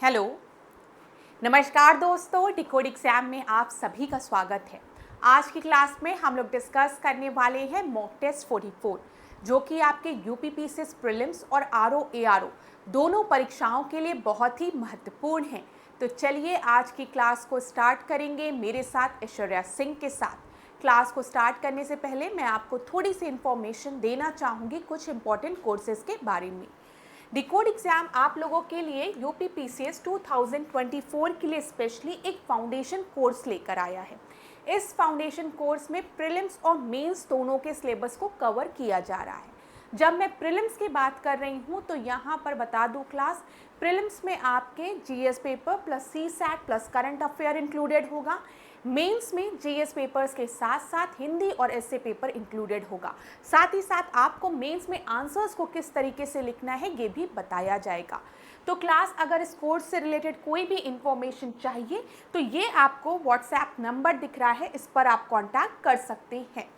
Hello, नमस्कार दोस्तों, decode exam में आप सभी का स्वागत है। आज की क्लास में हम लोग डिस्कस करने वाले हैं मॉक टेस्ट 44, जो कि आपके यूपीपीसीएस प्रीलिम्स और आरओ एआरओ दोनों परीक्षाओं के लिए बहुत ही महत्वपूर्ण है। तो चलिए आज की क्लास को स्टार्ट करेंगे मेरे साथ ऐश्वर्या सिंह के साथ। क्लास को स्टार्ट करने से पहले मैं आपको थोड़ी सी इन्फॉर्मेशन देना चाहूँगी कुछ इंपॉर्टेंट कोर्सेज के बारे में। डिकोड एग्जाम आप लोगों के लिए यूपीपीसीएस 2024 के लिए स्पेशली एक फाउंडेशन कोर्स लेकर आया है। इस फाउंडेशन कोर्स में प्रीलिम्स और मेंस दोनों के सिलेबस को कवर किया जा रहा है। जब मैं प्रीलिम्स की बात कर रही हूँ तो यहाँ पर बता दूँ क्लास, प्रीलिम्स में आपके GS paper plus CSAT plus current affair included होगा। मेंस में जीएस पेपर्स के साथ साथ हिंदी और एसए पेपर इंक्लूडेड होगा। साथ ही साथ आपको मेंस में आंसर्स को किस तरीके से लिखना है ये भी बताया जाएगा। तो क्लास अगर इस कोर्स से रिलेटेड कोई भी इंफॉर्मेशन चाहिए तो ये आपको व्हाट्सएप नंबर दिख रहा है, इस पर आप कांटेक्ट कर सकते हैं।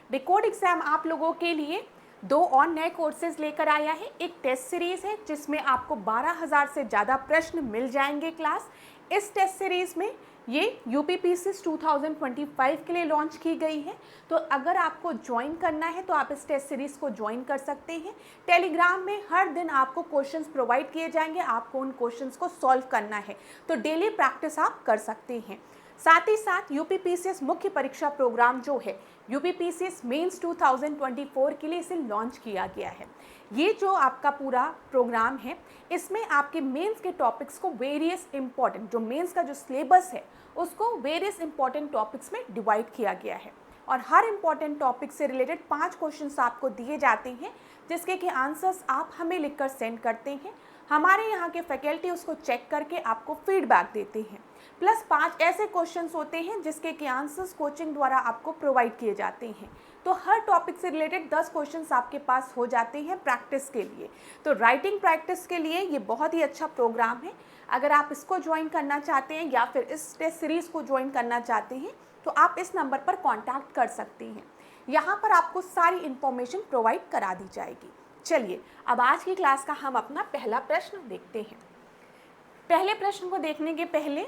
डिकोड एग्जाम आप लोगों के लिए दो और नए कोर्सेज लेकर आया है। एक टेस्ट सीरीज है जिसमें आपको 12,000 से ज़्यादा प्रश्न मिल जाएंगे। क्लास इस टेस्ट सीरीज में ये यूपीपीसीएस 2025 के लिए लॉन्च की गई है। तो अगर आपको ज्वाइन करना है तो आप इस टेस्ट सीरीज़ को ज्वाइन कर सकते हैं। टेलीग्राम में हर दिन आपको क्वेश्चंस प्रोवाइड किए जाएंगे, आपको उन क्वेश्चंस को सॉल्व करना है, तो डेली प्रैक्टिस आप कर सकते हैं। साथ ही साथ यूपीपीसीएस मुख्य परीक्षा प्रोग्राम जो है यूपीपीसीएस मेंस 2024 के लिए इसे लॉन्च किया गया है। ये जो आपका पूरा प्रोग्राम है इसमें आपके मेंस के टॉपिक्स को वेरियस इंपॉर्टेंट, जो मेंस का जो सिलेबस है उसको वेरियस इंपॉर्टेंट टॉपिक्स में डिवाइड किया गया है और हर इंपॉर्टेंट टॉपिक से रिलेटेड 5 क्वेश्चंस आपको दिए जाते हैं, जिसके कि आंसर्स आप हमें लिखकर सेंड करते हैं। हमारे यहाँ के फैकल्टी उसको चेक करके आपको फीडबैक देते हैं। प्लस 5 ऐसे क्वेश्चंस होते हैं जिसके कि आंसर्स कोचिंग द्वारा आपको प्रोवाइड किए जाते हैं। तो हर टॉपिक से रिलेटेड 10 क्वेश्चंस आपके पास हो जाते हैं प्रैक्टिस के लिए। तो राइटिंग प्रैक्टिस के लिए ये बहुत ही अच्छा प्रोग्राम है। अगर आप इसको ज्वाइन करना चाहते हैं या फिर इस टेस्ट सीरीज़ को ज्वाइन करना चाहते हैं तो आप इस नंबर पर कॉन्टैक्ट कर सकते हैं। यहाँ पर आपको सारी इन्फॉर्मेशन प्रोवाइड करा दी जाएगी। चलिए अब आज की क्लास का हम अपना पहला प्रश्न देखते हैं। पहले प्रश्न को देखने के पहले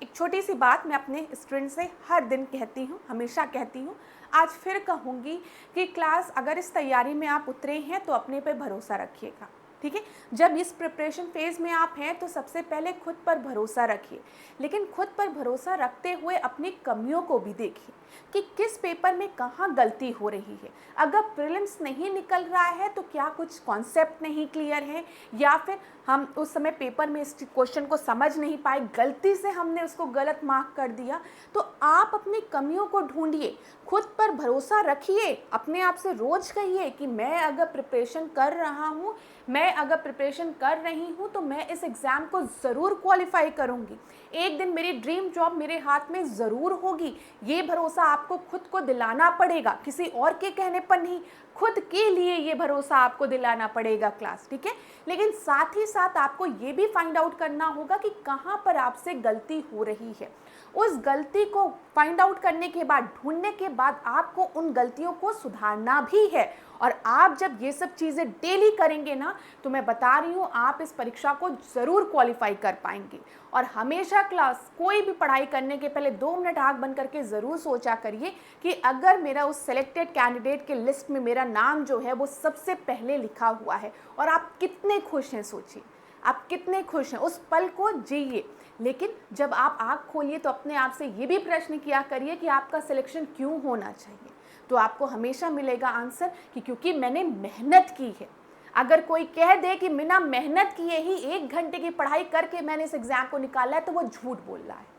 एक छोटी सी बात मैं अपने स्टूडेंट से हर दिन कहती हूँ, हमेशा कहती हूँ, आज फिर कहूँगी कि क्लास अगर इस तैयारी में आप उतरे हैं तो अपने पे भरोसा रखिएगा। ठीक है, जब इस प्रिपरेशन फेज़ में आप हैं तो सबसे पहले खुद पर भरोसा रखिए, लेकिन खुद पर भरोसा रखते हुए अपनी कमियों को भी देखिए कि किस पेपर में कहाँ गलती हो रही है। अगर प्रीलिम्स नहीं निकल रहा है तो क्या कुछ कॉन्सेप्ट नहीं क्लियर है या फिर हम उस समय पेपर में इस क्वेश्चन को समझ नहीं पाए, गलती से हमने उसको गलत मार्क कर दिया। तो आप अपनी कमियों को ढूंढिए, खुद पर भरोसा रखिए, अपने आप से रोज़ कहिए कि मैं अगर प्रिपरेशन कर रहा हूँ, मैं अगर प्रिपरेशन कर रही हूँ तो मैं इस एग्ज़ाम को ज़रूर क्वालिफाई करूँगी। एक दिन मेरी ड्रीम जॉब मेरे हाथ में ज़रूर होगी। ये भरोसा आपको खुद को दिलाना पड़ेगा, किसी और के कहने पर नहीं, खुद के लिए ये भरोसा आपको दिलाना पड़ेगा क्लास। ठीक है, लेकिन साथ ही साथ आपको ये भी फाइंड आउट करना होगा कि कहाँ पर आपसे गलती हो रही है। उस गलती को फाइंड आउट करने के बाद, ढूंढने के बाद आपको उन गलतियों को सुधारना भी है। और आप जब ये सब चीज़ें डेली करेंगे ना तो मैं बता रही हूँ आप इस परीक्षा को ज़रूर क्वालिफाई कर पाएंगे। और हमेशा क्लास कोई भी पढ़ाई करने के पहले 2 मिनट आँख बंद करके ज़रूर सोचा करिए कि अगर मेरा उस सेलेक्टेड कैंडिडेट के लिस्ट में मेरा नाम जो है वो सबसे पहले लिखा हुआ है, और आप कितने खुश हैं, सोचिए आप कितने खुश हैं, उस पल को जिए। लेकिन जब आप आँख खोलिए तो अपने आप से ये भी प्रश्न किया करिए कि आपका सिलेक्शन क्यों होना चाहिए। तो आपको हमेशा मिलेगा आंसर कि क्योंकि मैंने मेहनत की है। अगर कोई कह दे कि बिना मेहनत किए ही 1 घंटे की पढ़ाई करके मैंने इस एग्ज़ाम को निकाला है तो वो झूठ बोल रहा है।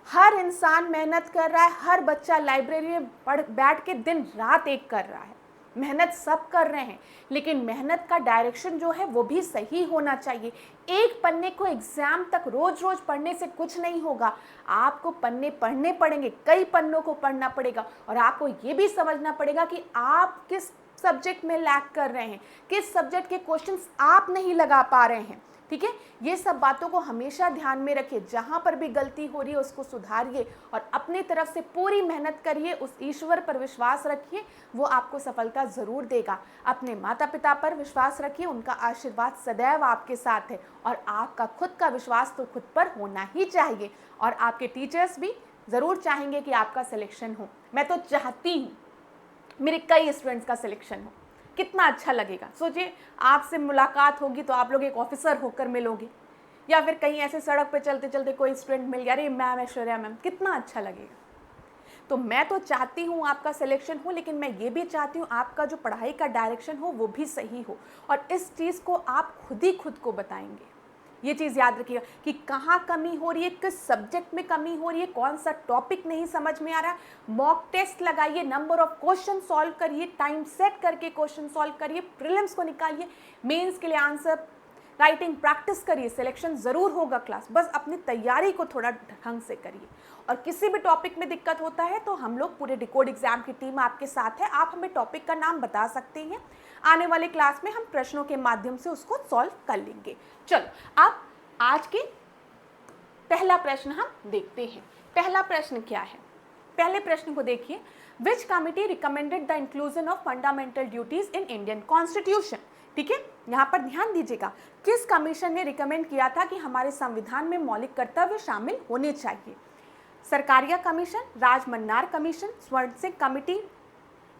हर इंसान मेहनत कर रहा है, हर बच्चा लाइब्रेरी में बैठ के दिन रात एक कर रहा है। मेहनत सब कर रहे हैं, लेकिन मेहनत का डायरेक्शन जो है वो भी सही होना चाहिए। एक पन्ने को एग्ज़ाम तक रोज़ रोज़ पढ़ने से कुछ नहीं होगा। आपको पन्ने पढ़ने पड़ेंगे, कई पन्नों को पढ़ना पड़ेगा, और आपको ये भी समझना पड़ेगा कि आप किस सब्जेक्ट में लैक कर रहे हैं, किस सब्जेक्ट के क्वेश्चंस आप नहीं लगा पा रहे हैं। ठीक है, ये सब बातों को हमेशा ध्यान में रखिए। जहाँ पर भी गलती हो रही है उसको सुधारिए और अपनी तरफ से पूरी मेहनत करिए, उस ईश्वर पर विश्वास रखिए, वो आपको सफलता ज़रूर देगा। अपने माता पिता पर विश्वास रखिए, उनका आशीर्वाद सदैव आपके साथ है और आपका खुद का विश्वास तो खुद पर होना ही चाहिए। और आपके टीचर्स भी ज़रूर चाहेंगे कि आपका सिलेक्शन हो। मैं तो चाहती हूँ मेरे कई स्टूडेंट्स का सिलेक्शन हो, कितना अच्छा लगेगा। सोचिए, आपसे मुलाकात होगी तो आप लोग एक ऑफिसर होकर मिलोगे, या फिर कहीं ऐसे सड़क पे चलते चलते कोई स्टूडेंट मिल गया, अरे मैम ऐश्वर्या मैम, कितना अच्छा लगेगा। तो मैं तो चाहती हूँ आपका सिलेक्शन हो, लेकिन मैं ये भी चाहती हूँ आपका जो पढ़ाई का डायरेक्शन हो वो भी सही हो, और इस चीज़ को आप खुद ही खुद को बताएंगे। ये चीज़ याद रखिएगा कि कहाँ कमी हो रही है, किस सब्जेक्ट में कमी हो रही है, कौन सा टॉपिक नहीं समझ में आ रहा है। मॉक टेस्ट लगाइए, नंबर ऑफ क्वेश्चन सॉल्व करिए, टाइम सेट करके क्वेश्चन सॉल्व करिए, प्रीलिम्स को निकालिए, मेंस के लिए आंसर राइटिंग प्रैक्टिस करिए, सिलेक्शन ज़रूर होगा क्लास। बस अपनी तैयारी को थोड़ा ढंग से करिए। और किसी भी टॉपिक में दिक्कत होता है तो हम लोग पूरे डिकोड एग्जाम की टीम आपके साथ है। आप हमें टॉपिक का नाम बता सकते हैं, आने वाले क्लास में हम प्रश्नों के माध्यम से उसको सॉल्व कर लेंगे। चलो, अब आज के पहला प्रश्न हम देखते हैं। पहला प्रश्न क्या है? पहले प्रश्न को देखिए, which committee recommended the inclusion of fundamental duties in Indian constitution. ठीक है, यहाँ पर ध्यान दीजिएगा, किस कमीशन ने रिकमेंड किया था कि हमारे संविधान में मौलिक कर्तव्य शामिल होने चाहिए? सरकारिया कमीशन, राज मन्नार कमीशन, स्वर्ण सिंह कमेटी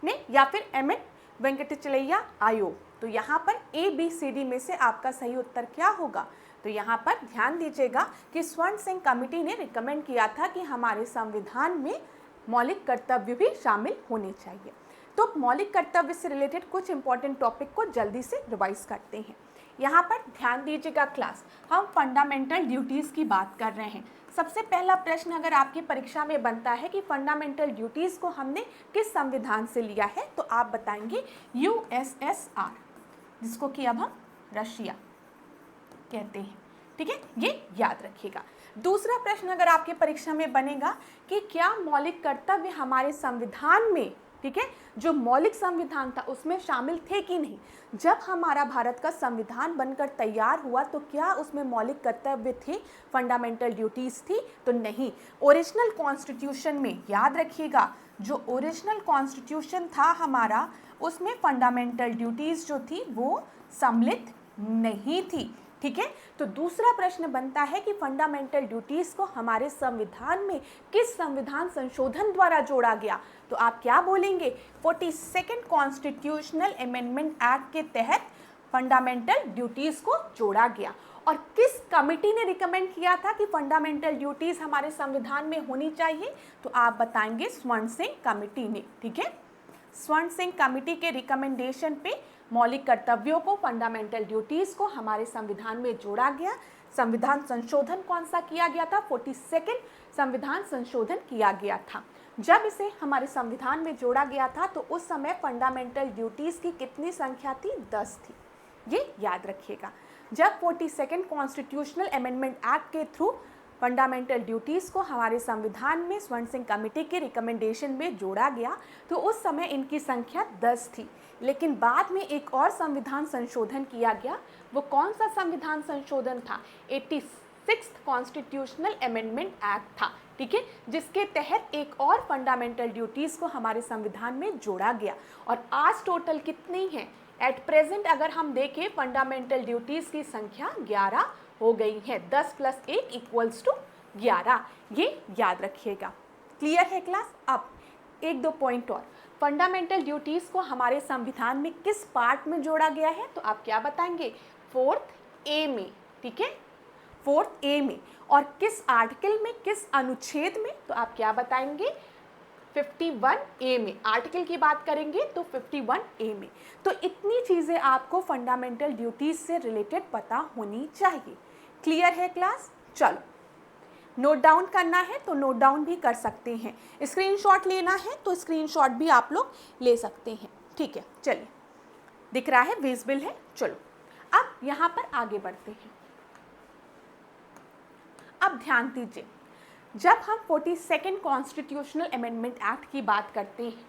ने, या फिर एम.एन. वेंकटचलैया आयोग। तो यहाँ पर ABCD में से आपका सही उत्तर क्या होगा? तो यहाँ पर ध्यान दीजिएगा कि स्वर्ण सिंह कमेटी ने रिकमेंड किया था कि हमारे संविधान में मौलिक कर्तव्य भी शामिल होने चाहिए। तो मौलिक कर्तव्य से रिलेटेड कुछ इंपॉर्टेंट टॉपिक को जल्दी से रिवाइज करते हैं। यहाँ पर ध्यान दीजिएगा क्लास, हम फंडामेंटल ड्यूटीज़ की बात कर रहे हैं। सबसे पहला प्रश्न अगर आपकी परीक्षा में बनता है कि फंडामेंटल ड्यूटीज़ को हमने किस संविधान से लिया है, तो आप बताएंगे USSR, जिसको कि अब हम रशिया कहते हैं। ठीक है, ये याद रखिएगा। दूसरा प्रश्न अगर आपके परीक्षा में बनेगा कि क्या मौलिक कर्तव्य हमारे संविधान में, ठीक है, जो मौलिक संविधान था उसमें शामिल थे कि नहीं। जब हमारा भारत का संविधान बनकर तैयार हुआ तो क्या उसमें मौलिक कर्तव्य थे, फंडामेंटल ड्यूटीज थी? तो नहीं। ओरिजिनल कॉन्स्टिट्यूशन में याद रखिएगा, जो ओरिजिनल कॉन्स्टिट्यूशन था हमारा, उसमें फंडामेंटल ड्यूटीज जो थी वो सम्मिलित नहीं थी। ठीक है, तो दूसरा प्रश्न बनता है कि फंडामेंटल ड्यूटीज को हमारे संविधान में किस संविधान संशोधन द्वारा जोड़ा गया? तो आप क्या बोलेंगे? 42nd कॉन्स्टिट्यूशनल अमेंडमेंट एक्ट के तहत फंडामेंटल ड्यूटीज को जोड़ा गया। और किस कमिटी ने रिकमेंड किया था कि फंडामेंटल ड्यूटीज हमारे संविधान में होनी चाहिए? तो आप बताएंगे स्वर्ण सिंह कमिटी ने। ठीक है, स्वर्ण सिंह कमिटी के रिकमेंडेशन पे मौलिक कर्तव्यों को, फंडामेंटल ड्यूटीज को हमारे संविधान में जोड़ा गया। संविधान संशोधन कौन सा किया गया था? 42nd संविधान संशोधन किया गया था। जब इसे हमारे संविधान में जोड़ा गया था तो उस समय फंडामेंटल ड्यूटीज की कितनी संख्या थी? 10 थी। ये याद रखिएगा। जब 42nd कॉन्स्टिट्यूशनल अमेंडमेंट एक्ट के थ्रू फंडामेंटल ड्यूटीज़ को हमारे संविधान में स्वर्ण सिंह कमेटी के रिकमेंडेशन में जोड़ा गया तो उस समय इनकी संख्या 10 थी। लेकिन बाद में एक और संविधान संशोधन किया गया। वो कौन सा संविधान संशोधन था? 86th कॉन्स्टिट्यूशनल अमेंडमेंट एक्ट था। ठीक है, जिसके तहत एक और फंडामेंटल ड्यूटीज़ को हमारे संविधान में जोड़ा गया। और आज टोटल कितनी है? एट प्रेजेंट अगर हम देखें फंडामेंटल ड्यूटीज़ की संख्या 11 हो गई है। 10 + 1 = 11। ये याद रखिएगा। क्लियर है क्लास? अब 1-2 पॉइंट और। फंडामेंटल ड्यूटीज़ को हमारे संविधान में किस पार्ट में जोड़ा गया है? तो आप क्या बताएंगे? 4th A में। ठीक है, 4th A में। और किस आर्टिकल में, किस अनुच्छेद में? तो आप क्या बताएंगे? 51A में। आर्टिकल की बात करेंगे तो 51A में। तो इतनी चीज़ें आपको फंडामेंटल ड्यूटीज़ से रिलेटेड पता होनी चाहिए। क्लियर है क्लास? चलो, नोट डाउन करना है तो नोट डाउन भी कर सकते हैं, स्क्रीनशॉट लेना है तो स्क्रीनशॉट भी आप लोग ले सकते हैं। ठीक है, चलिए, दिख रहा है, विजिबल है। चलो, अब यहाँ पर आगे बढ़ते हैं। अब ध्यान दीजिए, जब हम 42nd कॉन्स्टिट्यूशनल अमेंडमेंट एक्ट की बात करते हैं,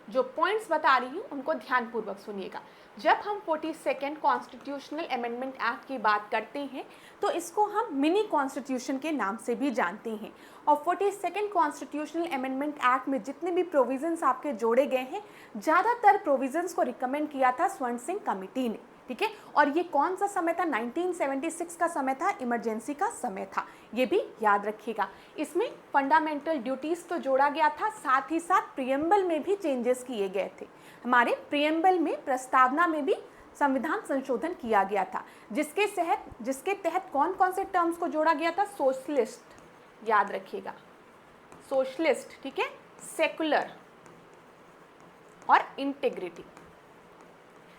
जो पॉइंट्स बता रही हूँ उनको ध्यानपूर्वक सुनिएगा। जब हम 42nd कॉन्स्टिट्यूशनल अमेंडमेंट एक्ट की बात करते हैं तो इसको हम मिनी कॉन्स्टिट्यूशन के नाम से भी जानते हैं। और 42nd कॉन्स्टिट्यूशनल अमेंडमेंट एक्ट में जितने भी प्रोविजंस आपके जोड़े गए हैं, ज़्यादातर प्रोविजंस को रिकमेंड किया था स्वर्ण सिंह कमेटी ने, ठीक है। और ये कौन सा समय था? 1976 का समय था, इमरजेंसी का समय था, ये भी याद रखिएगा। इसमें फंडामेंटल ड्यूटीज तो जोड़ा गया था, साथ ही साथ प्रियम्बल में भी चेंजेस किए गए थे। हमारे प्रियम्बल में, प्रस्तावना में भी संविधान संशोधन किया गया था, जिसके तहत कौन कौन से टर्म्स को जोड़ा गया था? सोशलिस्ट, याद रखिएगा, सोशलिस्ट, ठीक है, सेकुलर और इंटीग्रिटी,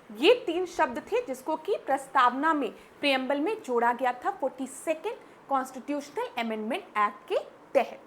ये 3 शब्द थे जिसको कि प्रस्तावना में, प्रियम्बल में जोड़ा गया था 42nd कॉन्स्टिट्यूशनल अमेंडमेंट एक्ट के तहत।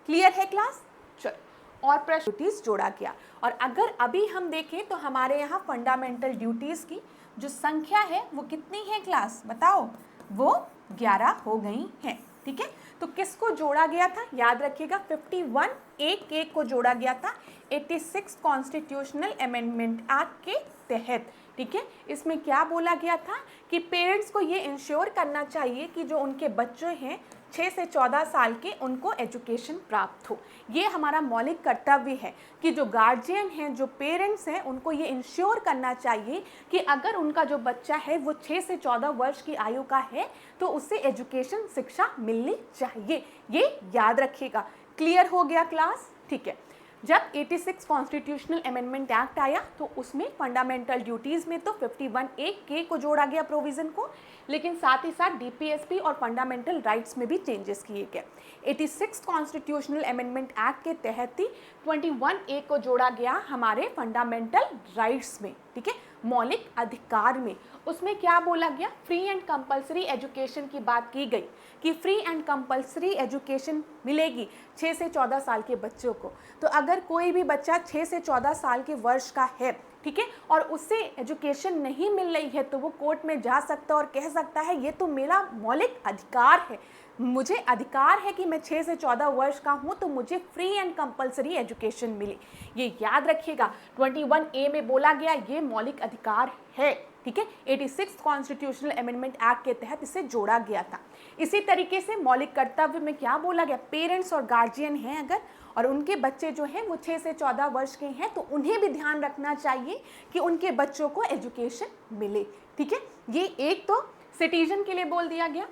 क्लियर है क्लास? चलो, और प्रश्न ड्यूटीज जोड़ा गया। और अगर अभी हम देखें तो हमारे यहाँ फंडामेंटल ड्यूटीज की जो संख्या है वो कितनी है क्लास? बताओ, वो 11 हो गई हैं, ठीक है। तो किसको जोड़ा गया था? याद रखिएगा, 51A को जोड़ा गया था 86 कॉन्स्टिट्यूशनल अमेंडमेंट एक्ट के तहत, ठीक है। इसमें क्या बोला गया था कि पेरेंट्स को ये इंश्योर करना चाहिए कि जो उनके बच्चे हैं 6 से 14 साल के, उनको एजुकेशन प्राप्त हो। ये हमारा मौलिक कर्तव्य है कि जो गार्जियन हैं, जो पेरेंट्स हैं, उनको ये इंश्योर करना चाहिए कि अगर उनका जो बच्चा है वो 6 से 14 वर्ष की आयु का है तो उसे एजुकेशन, शिक्षा मिलनी चाहिए। ये याद रखिएगा। क्लियर हो गया क्लास? ठीक है। जब 86 कॉन्स्टिट्यूशनल अमेंडमेंट एक्ट आया तो उसमें फंडामेंटल ड्यूटीज़ में तो 51A को जोड़ा गया प्रोविज़न को, लेकिन साथ ही साथ DPSP और फंडामेंटल राइट्स में भी चेंजेस किए गए। 86 कॉन्स्टिट्यूशनल अमेंडमेंट एक्ट के तहत ही 21A को जोड़ा गया हमारे फंडामेंटल राइट्स में, ठीक है, मौलिक अधिकार में। उसमें क्या बोला गया? फ्री एंड कंपलसरी एजुकेशन की बात की गई कि फ्री एंड कंपलसरी एजुकेशन मिलेगी 6 से 14 साल के बच्चों को। तो अगर कोई भी बच्चा 6 से 14 साल के वर्ष का है, ठीक है, और उससे एजुकेशन नहीं मिल रही है तो वो कोर्ट में जा सकता है और कह सकता है ये तो मेरा मौलिक अधिकार है, मुझे अधिकार है कि मैं 6 से 14 वर्ष का हूँ तो मुझे फ्री एंड कंपलसरी एजुकेशन मिले। ये याद रखिएगा, 21A में बोला गया ये मौलिक अधिकार है, ठीक है। 86 कॉन्स्टिट्यूशनल अमेंडमेंट एक्ट के तहत इसे जोड़ा गया था। इसी तरीके से मौलिक कर्तव्य में क्या बोला गया? पेरेंट्स और गार्जियन हैं अगर, और उनके बच्चे जो हैं वो 6 से 14 वर्ष के हैं तो उन्हें भी ध्यान रखना चाहिए कि उनके बच्चों को एजुकेशन मिले, ठीक है। ये एक तो सिटीजन के लिए बोल दिया गया,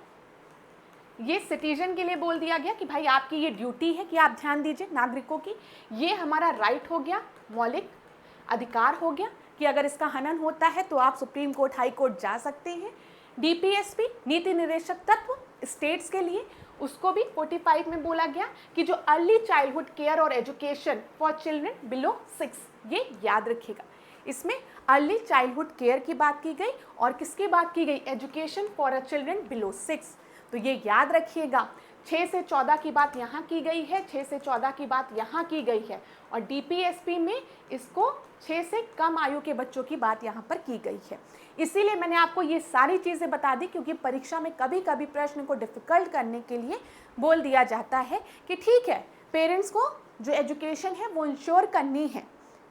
ये सिटीजन के लिए बोल दिया गया कि भाई आपकी ये ड्यूटी है कि आप ध्यान दीजिए नागरिकों की। ये हमारा राइट हो गया, मौलिक अधिकार हो गया कि अगर इसका हनन होता है तो आप सुप्रीम कोर्ट, हाई कोर्ट जा सकते हैं। DPSP, नीति निर्देशक तत्व स्टेट्स के लिए, उसको भी 45 में बोला गया कि जो अर्ली चाइल्डहुड केयर और एजुकेशन फॉर चिल्ड्रन बिलो 6, ये याद रखिएगा। इसमें अर्ली चाइल्डहुड केयर की बात की गई और किसकी बात की गई? Education for a children below 6। तो ये याद रखिएगा, 6 से 14 की बात यहाँ की गई है, 6 से 14 की बात यहाँ की गई है, और DPSP में इसको 6 से कम आयु के बच्चों की बात यहाँ पर की गई है। इसीलिए मैंने आपको ये सारी चीज़ें बता दी, क्योंकि परीक्षा में कभी कभी प्रश्न को डिफ़िकल्ट करने के लिए बोल दिया जाता है कि ठीक है, पेरेंट्स को जो एजुकेशन है वो इंश्योर करनी है,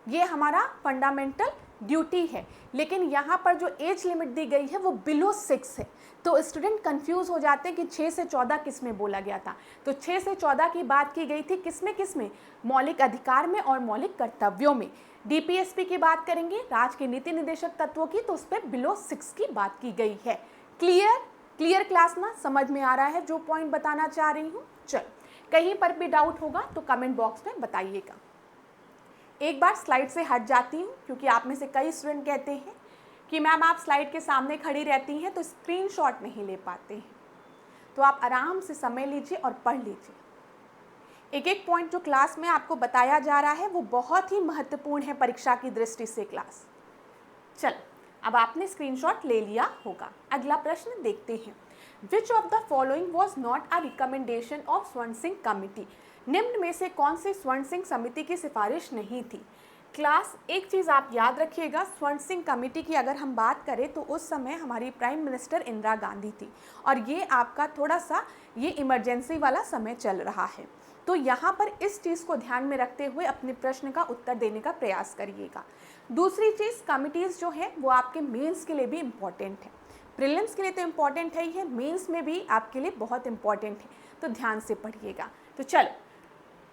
ये हमारा फंडामेंटल ड्यूटी है, लेकिन यहाँ पर जो एज लिमिट दी गई है वो बिलो 6 है। तो स्टूडेंट कंफ्यूज हो जाते हैं कि 6 से 14 किस में बोला गया था। तो 6 से 14 की बात की गई थी किस में? मौलिक अधिकार में और मौलिक कर्तव्यों में। DPSP की बात करेंगे, राज्य के नीति निर्देशक तत्वों की, तो उस पर बिलो 6 की बात की गई है। क्लियर क्लास ना? समझ में आ रहा है जो पॉइंट बताना चाह रही हूँ? चल, कहीं पर भी डाउट होगा तो कमेंट बॉक्स में बताइएगा। एक बार स्लाइड से हट जाती हूँ, क्योंकि आप में से कई स्टूडेंट कहते हैं कि मैम आप स्लाइड के सामने खड़ी रहती हैं तो स्क्रीनशॉट नहीं ले पाते हैं। तो आप आराम से समय लीजिए और पढ़ लीजिए। एक एक पॉइंट जो क्लास में आपको बताया जा रहा है वो बहुत ही महत्वपूर्ण है परीक्षा की दृष्टि से क्लास। चल, अब आपने स्क्रीनशॉट ले लिया होगा। अगला प्रश्न देखते हैं। विच of the following was not a recommendation of स्वर्ण सिंह कमिटी? निम्न में से कौन सी स्वर्ण सिंह समिति की सिफारिश नहीं थी? क्लास एक चीज़ आप याद रखिएगा, स्वर्ण सिंह कमेटी की अगर हम बात करें तो उस समय हमारी प्राइम मिनिस्टर इंदिरा गांधी थी और ये आपका थोड़ा सा ये इमरजेंसी वाला समय चल रहा है। तो यहाँ पर इस चीज़ को ध्यान में रखते हुए अपने प्रश्न का उत्तर देने का प्रयास करिएगा। दूसरी चीज़, कमिटीज़ जो है वो आपके मेंस के लिए भी इम्पॉर्टेंट है। प्रीलिम्स के लिए तो इम्पॉर्टेंट है ही है, मेंस में भी आपके लिए बहुत इम्पॉर्टेंट है, तो ध्यान से पढ़िएगा। तो चलो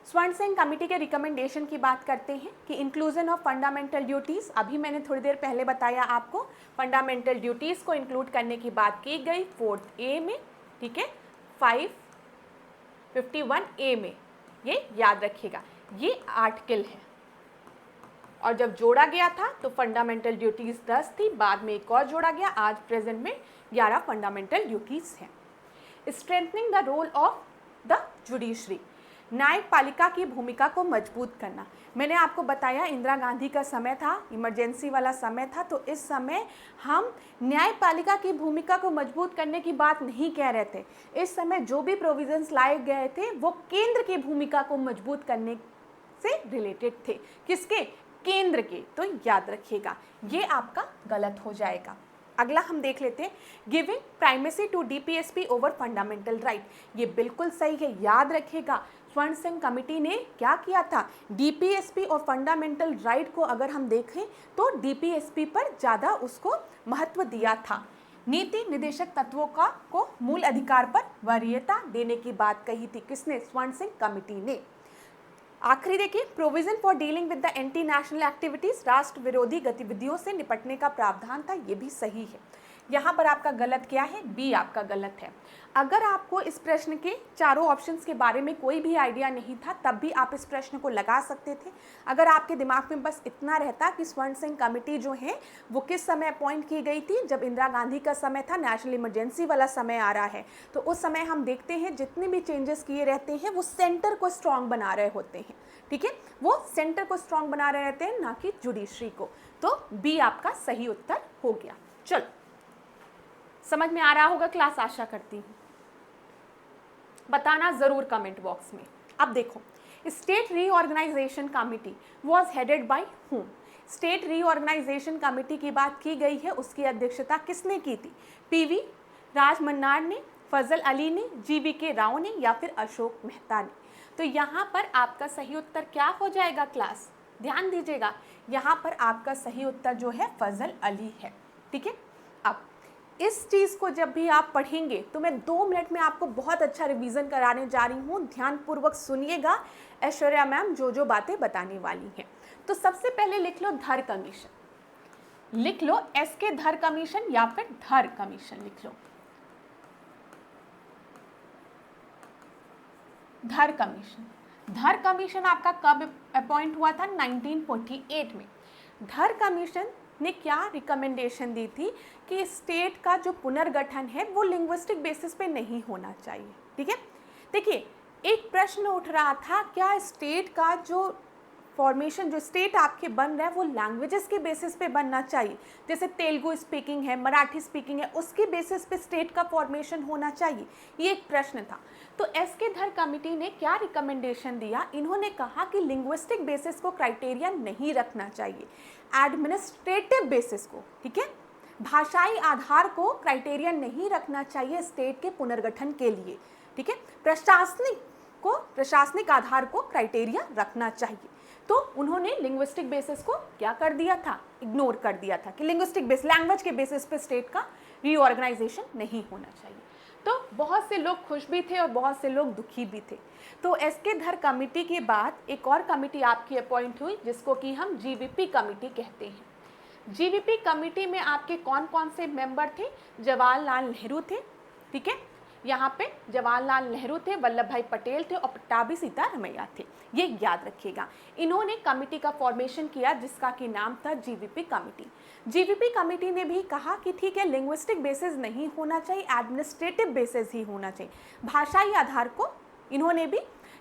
स्वर्ण सिंह कमेटी के रिकमेंडेशन की बात करते हैं कि इंक्लूजन ऑफ फंडामेंटल ड्यूटीज़, अभी मैंने थोड़ी देर पहले बताया आपको, फंडामेंटल ड्यूटीज़ को इंक्लूड करने की बात की गई 4th A में, ठीक है, 551 A में, ये याद रखिएगा, ये आर्टिकल है। और जब जोड़ा गया था तो फंडामेंटल ड्यूटीज़ 10 थी, बाद में एक और जोड़ा गया, आज प्रेजेंट में 11 फंडामेंटल ड्यूटीज़ हैं। Strengthening the role of the judiciary, न्यायपालिका की भूमिका को मजबूत करना। मैंने आपको बताया इंदिरा गांधी का समय था, इमरजेंसी वाला समय था, तो इस समय हम न्यायपालिका की भूमिका को मजबूत करने की बात नहीं कह रहे थे। इस समय जो भी प्रोविजंस लाए गए थे वो केंद्र की भूमिका को मजबूत करने से रिलेटेड थे। किसके? केंद्र के। तो याद रखिएगा, ये आपका गलत हो जाएगा। अगला हम देख लेते हैं, giving primacy to DPSP over fundamental right. ये बिल्कुल सही है, याद रखिएगा। स्वर्ण सिंह कमेटी ने क्या किया था, डीपीएसपी और फंडामेंटल राइट को अगर हम देखें तो डीपीएसपी पर ज़्यादा उसको महत्व दिया था। नीति निर्देशक तत्वों को मूल अधिकार पर वरीयता देने की बात कही थी। किसने? स्वर्ण सिंह कमेटी ने। आखिरी देखिए, provision for dealing with the anti national activities, राष्ट्र विरोधी गतिविधियों से निपटने का प्रावधान था, ये भी सही है। यहाँ पर आपका गलत क्या है? बी आपका गलत है। अगर आपको इस प्रश्न के चारों ऑप्शंस के बारे में कोई भी आइडिया नहीं था तब भी आप इस प्रश्न को लगा सकते थे। अगर आपके दिमाग में बस इतना रहता कि स्वर्ण सिंह कमेटी जो है वो किस समय अपॉइंट की गई थी, जब इंदिरा गांधी का समय था, नेशनल इमरजेंसी वाला समय आ रहा है, तो उस समय हम देखते हैं जितने भी चेंजेस किए रहते हैं वो सेंटर को स्ट्रॉन्ग बना रहे होते हैं, ठीक है, वो सेंटर को स्ट्रॉन्ग बना रहे रहते हैं, ना कि जुडिशरी को। तो बी आपका सही उत्तर हो गया। चलो, समझ में आ रहा होगा क्लास, आशा करती हूँ। बताना जरूर कमेंट बॉक्स में। अब देखो, state reorganisation committee was headed by whom. State reorganisation committee की बात की गई है, उसकी अध्यक्षता किसने की थी? पीवी राजमन्नार ने, फजल अली ने, जीवीके राव ने, या फिर अशोक मेहता ने। तो यहाँ पर आपका सही उत्तर क्या हो जाएगा क्लास? ध्यान दीजिएगा, यहाँ पर आपका सही उत्तर जो है फजल अली है, ठीक है। अब इस चीज़ को जब भी आप पढ़ेंगे तो मैं 2 मिनट में आपको बहुत अच्छा रिवीजन कराने जा रही हूँ, ध्यानपूर्वक सुनिएगा ऐश्वर्या मैम जो बातें बताने वाली हैं। तो सबसे पहले लिख लो धर कमीशन, लिख लो एसके धर कमीशन या फिर धर कमीशन लिख लो। धर कमीशन, धर कमीशन आपका कब अपॉइंट हुआ था? 1948 में। धर कमीशन ने क्या रिकमेंडेशन दी थी कि स्टेट का जो पुनर्गठन है वो लिंग्विस्टिक बेसिस पे नहीं होना चाहिए, ठीक है। देखिए, एक प्रश्न उठ रहा था, क्या स्टेट का जो फॉर्मेशन, जो स्टेट आपके बन रहा है वो लैंग्वेजेस के बेसिस पे बनना चाहिए? जैसे तेलुगु स्पीकिंग है, मराठी स्पीकिंग है, उसके बेसिस पे स्टेट का फॉर्मेशन होना चाहिए, ये एक प्रश्न था। तो एसके धर कमेटी ने क्या रिकमेंडेशन दिया? इन्होंने कहा कि लिंग्विस्टिक बेसिस को क्राइटेरिया नहीं रखना चाहिए, एडमिनिस्ट्रेटिव बेसिस को, ठीक है, भाषाई आधार को क्राइटेरिया नहीं रखना चाहिए स्टेट के पुनर्गठन के लिए, ठीक है। प्रशासनिक आधार को क्राइटेरिया रखना चाहिए। तो उन्होंने लिंग्विस्टिक बेसिस को क्या कर दिया था? इग्नोर कर दिया था कि लिंग्विस्टिक बेस, लैंग्वेज के बेसिस पे स्टेट का रीऑर्गेनाइजेशन नहीं होना चाहिए। तो बहुत से लोग खुश भी थे और बहुत से लोग दुखी भी थे। तो एसके धर कमेटी के बाद एक और कमेटी आपकी अपॉइंट हुई जिसको कि हम जीवीपी कमेटी कहते हैं। जीवीपी कमेटी में आपके कौन कौन से मेंबर थे? जवाहरलाल नेहरू थे, ठीक है, यहाँ पे जवाहरलाल नेहरू थे, वल्लभ भाई पटेल थे और पट्टाभी सीतारमैया थे, ये याद रखिएगा। इन्होंने कमेटी का फॉर्मेशन किया जिसका कि नाम था जीवीपी कमेटी। जीवीपी कमेटी ने भी कहा कि ठीक है, लिंग्विस्टिक बेसिस नहीं होना चाहिए, एडमिनिस्ट्रेटिव बेसिस ही होना चाहिए। भाषाई आधार को इन्होंने भी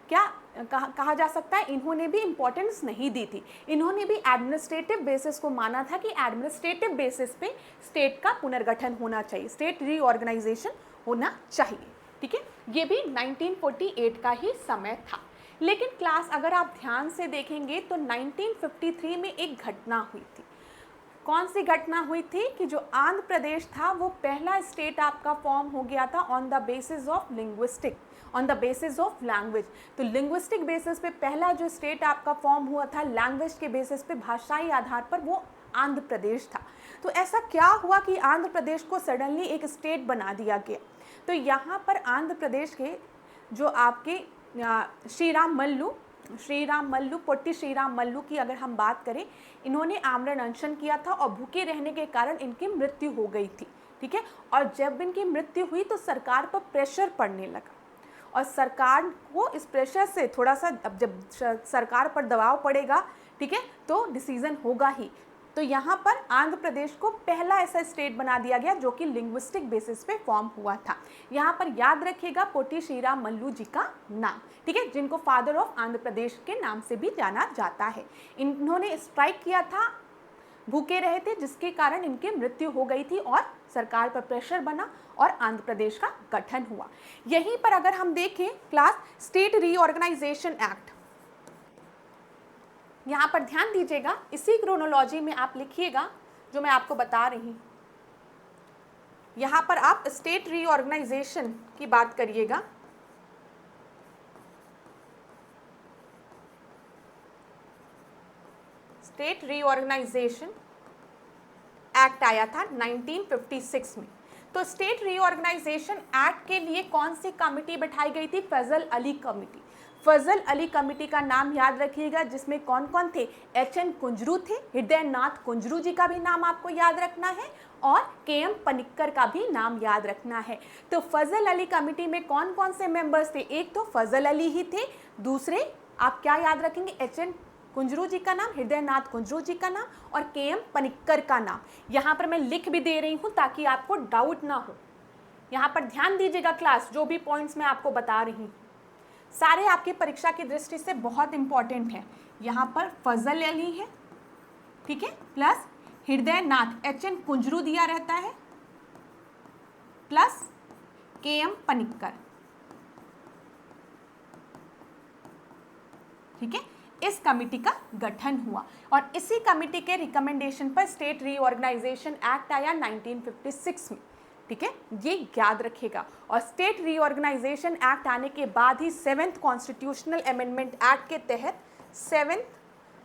क्या कहा जा सकता है, इन्होंने भी इम्पोर्टेंस नहीं दी थी। इन्होंने भी एडमिनिस्ट्रेटिव बेसिस को माना था कि एडमिनिस्ट्रेटिव बेसिस पे स्टेट का पुनर्गठन होना चाहिए, स्टेट रीऑर्गेनाइजेशन होना चाहिए, ठीक है। ये भी 1948 का ही समय था। लेकिन क्लास अगर आप ध्यान से देखेंगे तो 1953 में एक घटना हुई थी। कौन सी घटना हुई थी कि जो आंध्र प्रदेश था वो पहला स्टेट आपका फॉर्म हो गया था on the basis of linguistic, on the basis of language. तो लिंग्विस्टिक बेसिस पे पहला जो स्टेट आपका फॉर्म हुआ था लैंग्वेज के बेसिस पे, भाषाई आधार पर, वो आंध्र प्रदेश था। तो ऐसा क्या हुआ कि आंध्र प्रदेश को सडनली एक स्टेट बना दिया गया। तो यहाँ पर आंध्र प्रदेश के जो आपके श्रीराम मल्लू, पोट्टी श्रीराम मल्लू की अगर हम बात करें, इन्होंने आमरण अनशन किया था और भूखे रहने के कारण इनकी मृत्यु हो गई थी। ठीक है, और जब इनकी मृत्यु हुई तो सरकार पर प्रेशर पड़ने लगा और सरकार को इस प्रेशर से थोड़ा सा, अब जब सरकार पर दबाव पड़ेगा, ठीक है, तो डिसीजन होगा ही। तो यहाँ पर आंध्र प्रदेश को पहला ऐसा स्टेट बना दिया गया जो कि लिंग्विस्टिक बेसिस पे फॉर्म हुआ था। यहाँ पर याद रखिएगा पोट्टी श्रीराम मल्लू जी का नाम, ठीक है, जिनको फादर ऑफ आंध्र प्रदेश के नाम से भी जाना जाता है। इन्होंने स्ट्राइक किया था, भूखे रहे थे, जिसके कारण इनकी मृत्यु हो गई थी और सरकार पर प्रेशर बना और आंध्र प्रदेश का गठन हुआ। यहीं पर अगर हम देखें क्लास, स्टेट रीऑर्गेनाइजेशन एक्ट, यहाँ पर ध्यान दीजिएगा, इसी क्रोनोलॉजी में आप लिखिएगा जो मैं आपको बता रही हूँ। यहाँ पर आप स्टेट रीऑर्गेनाइजेशन की बात करिएगा। स्टेट रीऑर्गेनाइजेशन एक्ट आया था 1956 में। तो स्टेट रीऑर्गेनाइजेशन एक्ट के लिए कौन सी कमिटी बैठाई गई थी? फजल अली कमिटी। फजल अली कमेटी का नाम याद रखिएगा, जिसमें कौन कौन थे? एच.एन. कुंजरू थे, हृदय नाथ कुंजरू जी का भी नाम आपको याद रखना है और के.एम. पनिक्कर का भी नाम याद रखना है। तो फजल अली कमेटी में कौन कौन से मेंबर्स थे? एक तो फजल अली ही थे, दूसरे आप क्या याद रखेंगे? एच.एन. कुंजरू जी का नाम, हृदय नाथ कुंजरू जी का नाम और के.एम. पनिक्कर का नाम। यहाँ पर मैं लिख भी दे रही हूँ ताकि आपको डाउट ना हो। यहाँ पर ध्यान दीजिएगा क्लास, जो भी पॉइंट्स मैं आपको बता रही हूँ सारे आपकी परीक्षा की दृष्टि से बहुत इंपॉर्टेंट है। यहाँ पर फजल अली है, ठीक है, प्लस हृदय नाथ एच.एन. कुंजरू दिया रहता है, प्लस के.एम. पनिक्कर, ठीक है। इस कमिटी का गठन हुआ और इसी कमिटी के रिकमेंडेशन पर स्टेट रीऑर्गेनाइजेशन एक्ट आया 1956 में, ठीक है, ये याद रखिएगा। और स्टेट रीऑर्गेनाइजेशन एक्ट आने के बाद ही 7th कॉन्स्टिट्यूशनल अमेंडमेंट एक्ट के तहत, 7th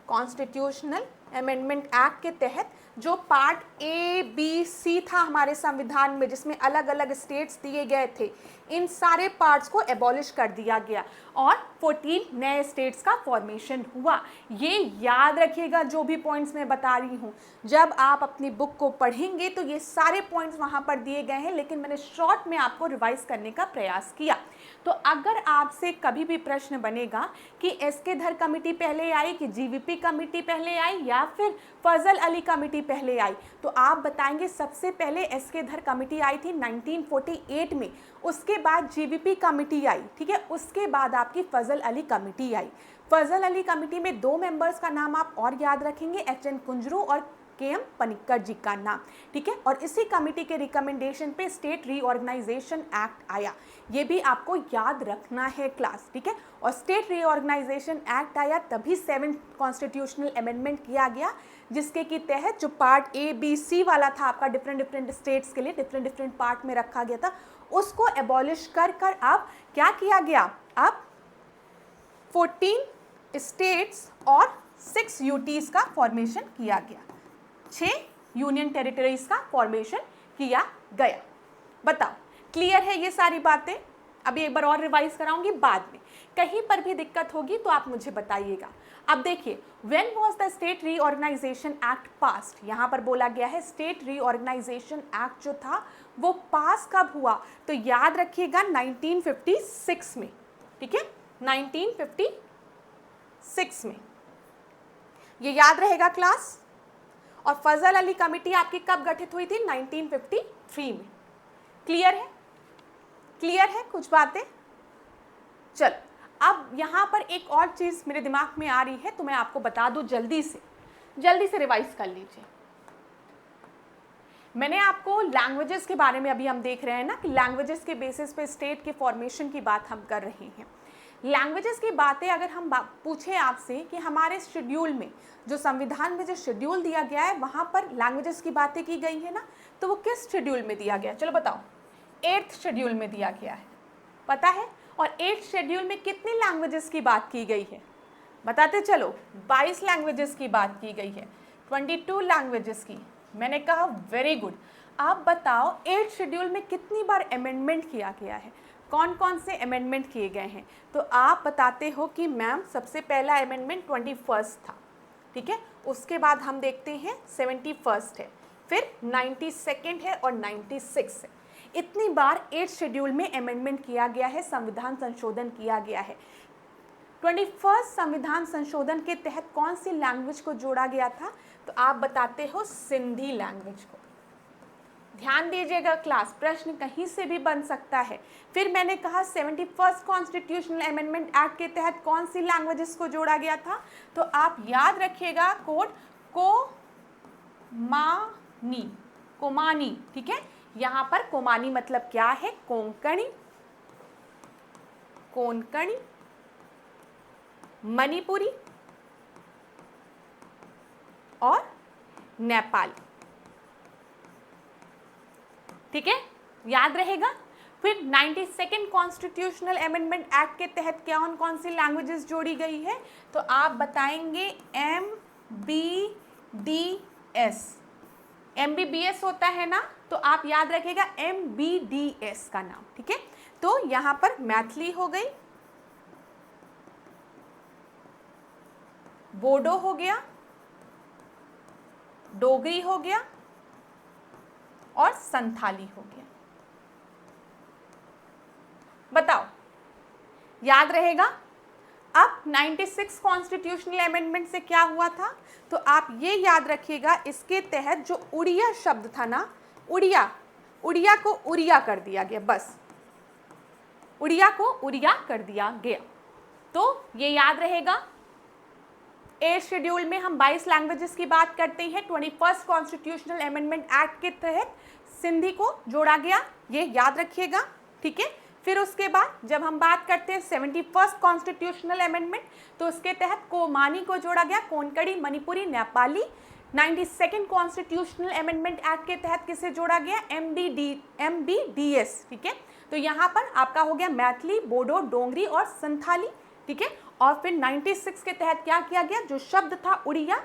कॉन्स्टिट्यूशनल अमेंडमेंट एक्ट के तहत जो पार्ट ए बी सी था हमारे संविधान में, जिसमें अलग अलग स्टेट्स दिए गए थे, इन सारे पार्ट्स को एबॉलिश कर दिया गया और 14 नए स्टेट्स का फॉर्मेशन हुआ। ये याद रखिएगा जो भी पॉइंट्स मैं बता रही हूँ। जब आप अपनी बुक को पढ़ेंगे तो ये सारे पॉइंट्स वहाँ पर दिए गए हैं, लेकिन मैंने शॉर्ट में आपको रिवाइज करने का प्रयास किया। तो अगर आपसे कभी भी प्रश्न बनेगा कि एस.के. धर कमेटी पहले आई कि जी.वी.पी. कमेटी पहले आई या फिर फजल अली कमेटी पहले आई, तो आप बताएंगे सबसे पहले एस.के. धर कमेटी आई थी 1948 में, उसके बाद जी.वी.पी. कमेटी आई, ठीक है, उसके बाद आपकी फजल अली कमेटी आई। फजल अली कमेटी में 2 मेंबर्स का नाम आप और याद रखेंगे, एच.एन. कुंजरू और के.एम. पनिक्कर जी का नाम, ठीक है। और इसी कमेटी के रिकमेंडेशन पे स्टेट रीऑर्गेनाइजेशन एक्ट आया, ये भी आपको याद रखना है क्लास, ठीक है। और स्टेट रीऑर्गेनाइजेशन एक्ट आया तभी 7th कॉन्स्टिट्यूशनल अमेंडमेंट किया गया, जिसके की तहत जो पार्ट ए बी सी वाला था आपका डिफरेंट स्टेट्स के लिए डिफरेंट पार्ट में रखा गया था, उसको एबॉलिश कर अब क्या किया गया? अब 14 स्टेट्स और 6 यूटीज का फॉर्मेशन किया गया, 6 यूनियन टेरिटरीज का फॉर्मेशन किया गया। बताओ क्लियर है ये सारी बातें? अभी एक बार और रिवाइज कराऊंगी, बाद में कहीं पर भी दिक्कत होगी तो आप मुझे बताइएगा। अब देखिए, when was the state reorganisation act passed? यहाँ पर बोला गया है स्टेट रीऑर्गेनाइजेशन एक्ट जो था वो पास कब हुआ? तो याद रखिएगा 1956 में, ठीक है, 1956 में, ये याद रहेगा क्लास। और फजल अली कमेटी आपकी कब गठित हुई थी? 1953 में। क्लियर है? क्लियर है कुछ बातें? चल, अब यहाँ पर एक और चीज़ मेरे दिमाग में आ रही है तो मैं आपको बता दूँ, जल्दी से रिवाइज कर लीजिए। मैंने आपको लैंग्वेजेस के बारे में, अभी हम देख रहे हैं ना कि लैंग्वेजेस के बेसिस पे स्टेट के फॉर्मेशन की बात हम कर रहे हैं। लैंग्वेजेस की बातें अगर हम पूछें आपसे कि हमारे शेड्यूल में, जो संविधान में जो शेड्यूल दिया गया है वहाँ पर लैंग्वेजेस की बातें की गई है ना, तो वो किस शेड्यूल में दिया गया है? चलो बताओ। 8th शेड्यूल में दिया गया है, पता है? और 8th शेड्यूल में कितनी लैंग्वेजेस की बात की गई है? बताते चलो। 22 लैंग्वेजेस की बात की गई है, 22 लैंग्वेजेस की। मैंने कहा वेरी गुड। आप बताओ 8th शेड्यूल में कितनी बार अमेंडमेंट किया गया है, कौन कौन से अमेंडमेंट किए गए हैं? तो आप बताते हो कि मैम सबसे पहला अमेंडमेंट 21 था, ठीक है। उसके बाद हम देखते हैं 71 है, फिर 92 है और 96 है। इतनी बार 8th शेड्यूल में अमेंडमेंट किया गया है, संविधान संशोधन किया गया है। 21 संविधान संशोधन के तहत कौन सी लैंग्वेज को जोड़ा गया था? तो आप बताते हो सिंधी लैंग्वेज को। ध्यान दीजिएगा क्लास, प्रश्न कहीं से भी बन सकता है। फिर मैंने कहा 71 कॉन्स्टिट्यूशनल अमेंडमेंट एक्ट के तहत कौन सी लैंग्वेजेस को जोड़ा गया था? तो आप याद रखिएगा कोड कोमानी, कोमानी, ठीक है। यहाँ पर कोमानी मतलब क्या है? कोंकणी, कोंकणी, मणिपुरी और नेपाली, ठीक है, याद रहेगा। फिर 92 कॉन्स्टिट्यूशनल अमेंडमेंट एक्ट के तहत कौन कौन सी लैंग्वेजेस जोड़ी गई है? तो आप बताएंगे MBDS, MBBS होता है ना, तो आप याद रखिएगा MBDS का नाम, ठीक है। तो यहाँ पर मैथिली हो गई, बोडो हो गया, डोगरी हो गया और संथाली हो गया। बताओ, याद रहेगा? अब 96 कॉन्स्टिट्यूशनल अमेंडमेंट से क्या हुआ था? तो आप ये याद रखिएगा, इसके तहत जो उड़िया शब्द था ना, उड़िया, उड़िया को उड़िया कर दिया गया, बस उड़िया को उड़िया कर दिया गया। तो ये याद रहेगा। 8th शेड्यूल में हम 22 लैंग्वेजेस की बात करते हैं। 21 कॉन्स्टिट्यूशनल अमेंडमेंट एक्ट के तहत सिंधी को जोड़ा गया, ये याद रखिएगा, ठीक है। फिर उसके बाद जब हम बात करते हैं 71 कॉन्स्टिट्यूशनल अमेंडमेंट, तो उसके तहत कोमानी को जोड़ा गया, Konkani, Manipuri, Nepali. 92 constitutional amendment act के तहत किसे जोड़ा गया? MBDS, ठीक है। तो यहाँ पर आपका हो गया मैथिली, बोडो, डोंगरी और संथाली, ठीक है। और फिर 96 के तहत क्या किया गया? जो शब्द था उड़िया,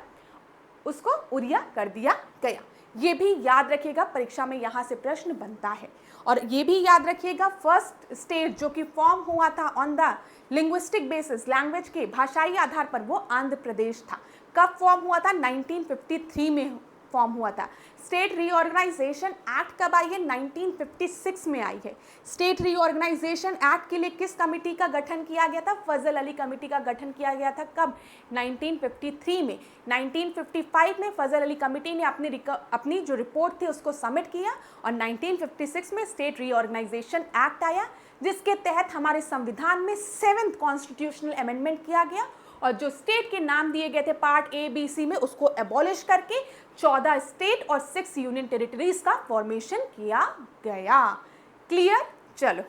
उसको उड़िया कर दिया गया। ये भी याद रखिएगा, परीक्षा में यहाँ से प्रश्न बनता है। और ये भी याद रखिएगा, फर्स्ट स्टेट जो कि फॉर्म हुआ था on the linguistic basis, language के भाषाई आधार पर, वो आंध्र प्रदेश था। कब फॉर्म हुआ था? 1953 में फॉर्म हुआ था। स्टेट रीऑर्गेनाइजेशन एक्ट कब आई है? 1956 में आई है। स्टेट रीऑर्गेनाइजेशन एक्ट के लिए किस कमेटी का गठन किया गया था? फजल अली कमेटी का गठन किया गया था। कब? 1953 में। 1955 में फजल अली कमेटी ने अपनी जो रिपोर्ट थी उसको सबमिट किया और 1956 में स्टेट रीऑर्गेनाइजेशन एक्ट आया, जिसके तहत हमारे संविधान में 7th कॉन्स्टिट्यूशनल अमेंडमेंट किया गया और जो स्टेट के नाम दिए गए थे पार्ट A, B, C में, उसको एबॉलिश करके 14 स्टेट और 6 यूनियन टेरिटरीज का फॉर्मेशन किया गया। क्लियर? चलो,